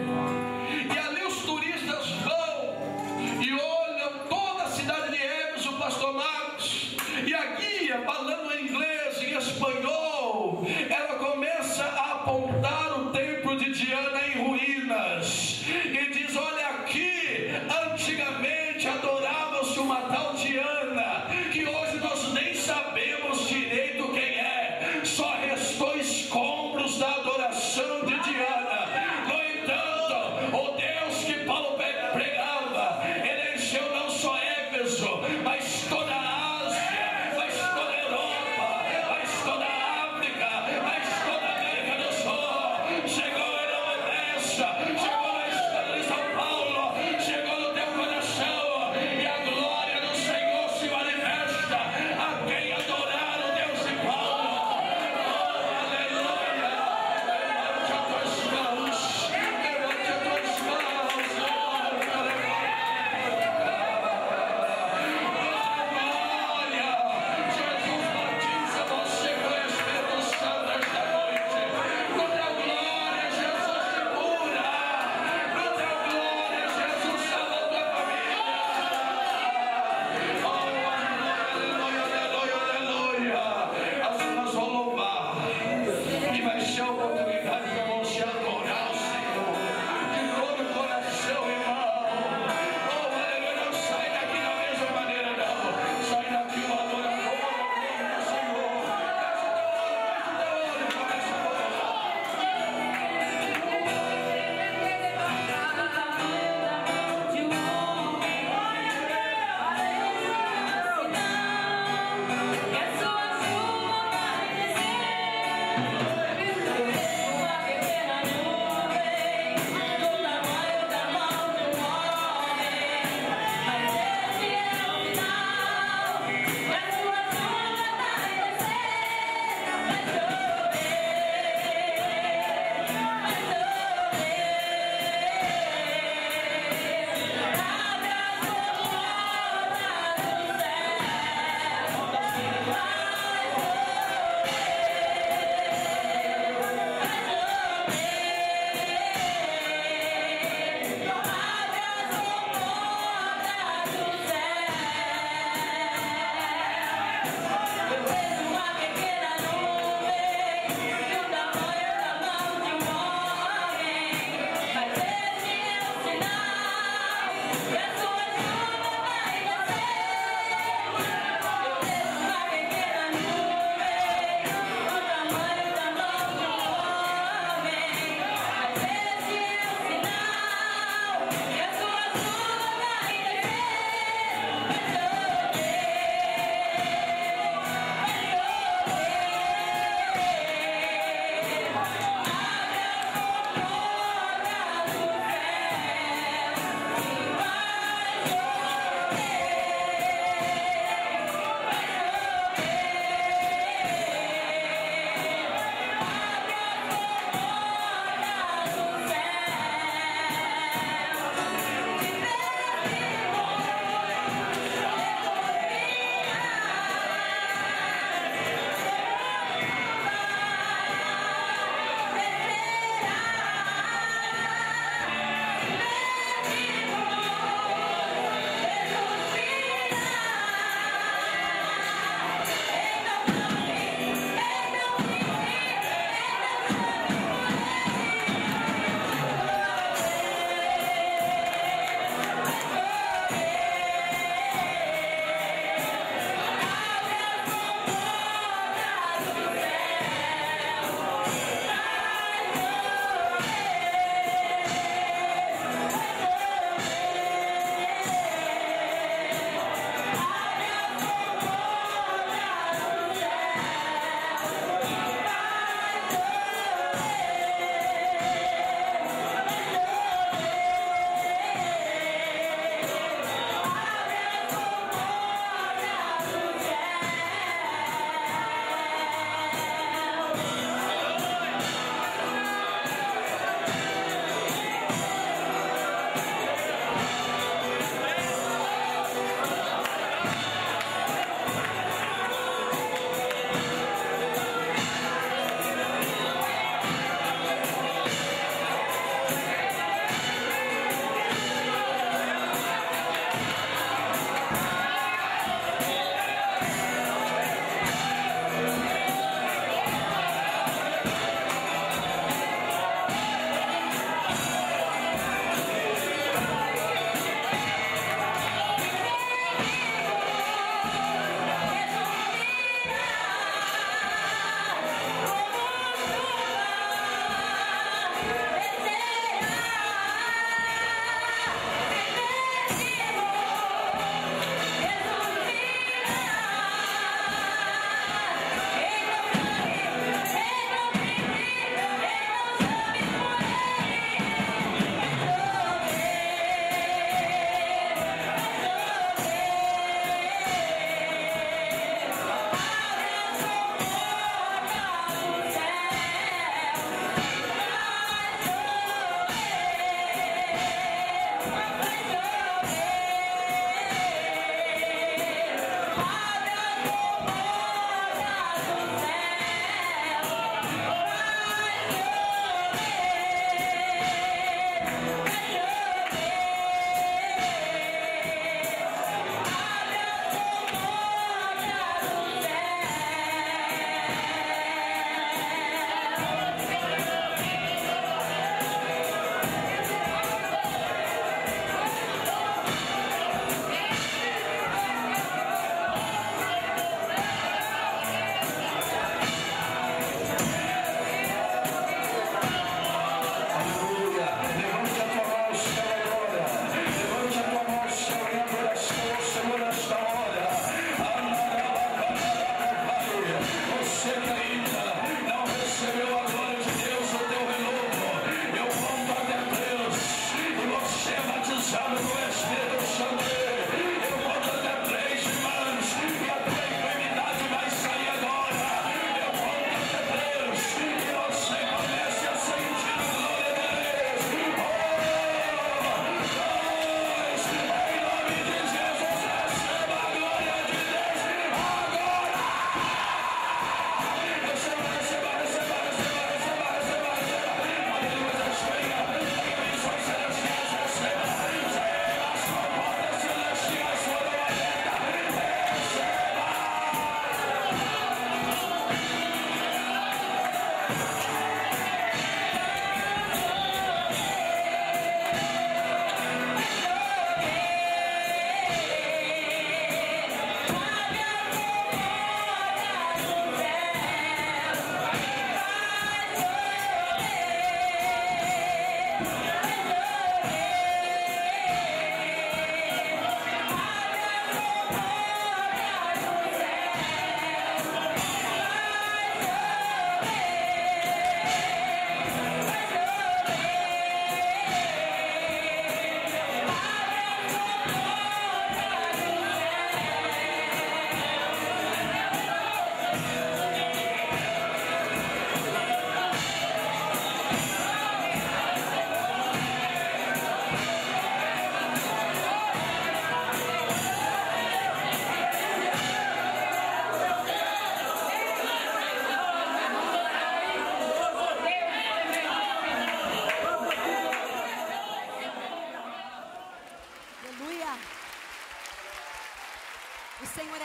E ali os turistas vão e olham toda a cidade de Éfeso, pastor Marcos, e a guia, falando em inglês, em espanhol, ela começa a apontar o templo de Diana em ruínas e diz: olha aqui, antigamente adorava-se uma tal Diana, que hoje nós nem sabemos direito quem é, só restou escombros da adoração de Diana.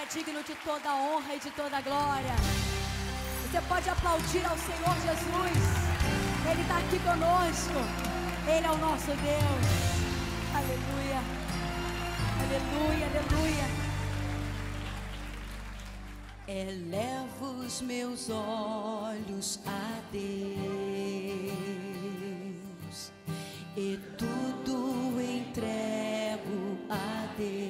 é digno de toda honra e de toda glória. Você pode aplaudir ao Senhor Jesus. Ele está aqui conosco. Ele é o nosso Deus. Aleluia. Aleluia, aleluia. Elevo os meus olhos a Deus e tudo entrego a Deus.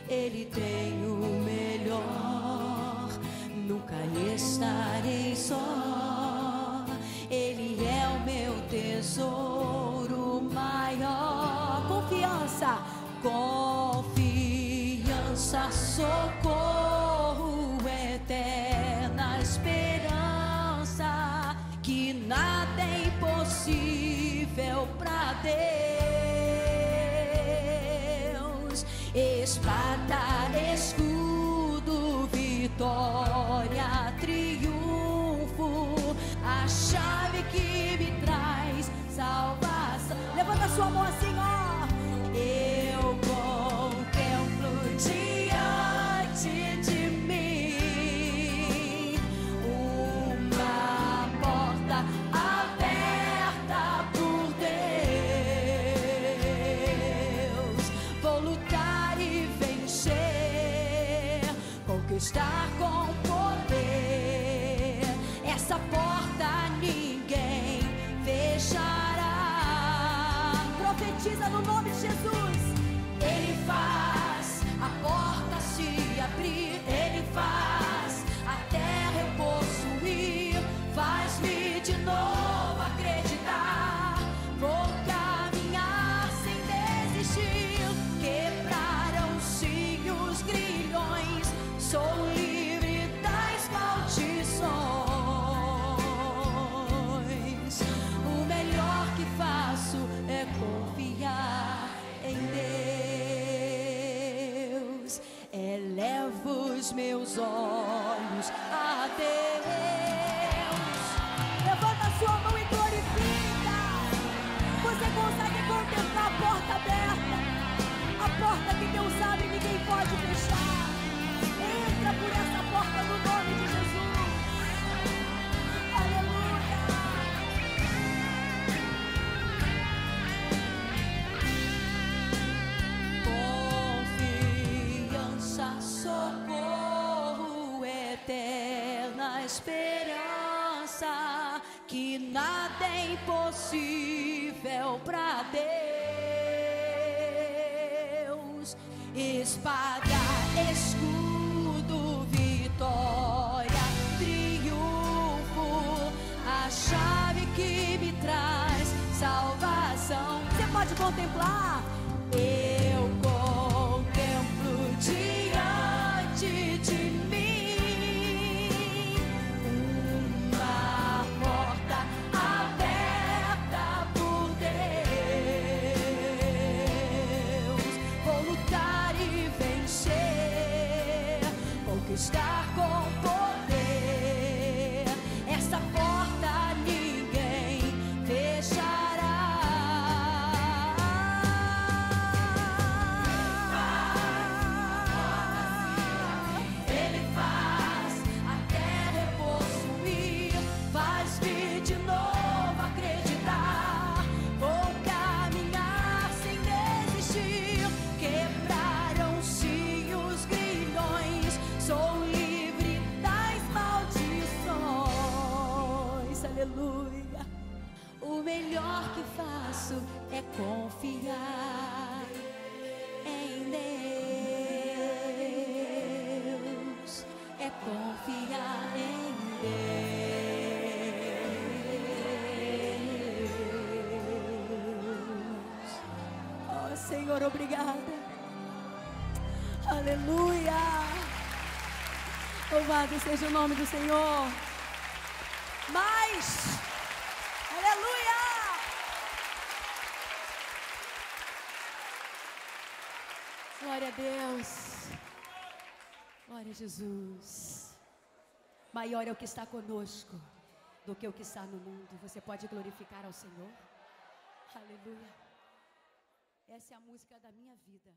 Ele tem o melhor, nunca estarei só. Ele é o meu tesouro maior. Confiança, confiança, socorro, eterna esperança, que nada é impossível pra Deus. Espada, escudo, vitória, triunfo, a chave que me traz salvação. Levanta sua mão assim, ó. Eu contemplo diante de mim uma porta aberta por Deus. Vou lutar e vencer, conquistar com poder. Essa porta ninguém fechará. Profetiza no nome de Jesus. Ele faz a porta se abrir. Ele faz a terra eu possuir. Faz-me de novo acreditar. Vou caminhar sem desistir. Quebraram-se os grilhões. Sou livre das maldições. O melhor que faço é confiar em Deus. Elevo os meus olhos a Deus. Levanta a sua mão e glorifica. Você consegue contemplar a porta aberta, a porta que Deus abre e ninguém pode fechar. Entra por essa porta no nome de Jesus. Aleluia. Confiança, socorro, eterna esperança, que nada é impossível pra Deus. Espada, escudo, vitória, triunfo, a chave que me traz salvação. Você pode contemplar. Eu contemplo diante de mim uma porta aberta por Deus. Vou lutar e vencer, conquistar com poder. Essa porta ninguém fechará. Ele faz a terra eu possuir. Faz-me de novo acreditar. Vou caminhar sem desistir. Quebraram-se os grilhões. Sou livre das maldições. Aleluia. O melhor que faço é confiar em Deus. É confiar em Deus. Oh, Senhor, obrigada. Aleluia. Louvado seja o nome do Senhor. Mais. Aleluia. Glória a Deus. Glória a Jesus. Maior é o que está conosco do que o que está no mundo. Você pode glorificar ao Senhor. Aleluia. Essa é a música da minha vida.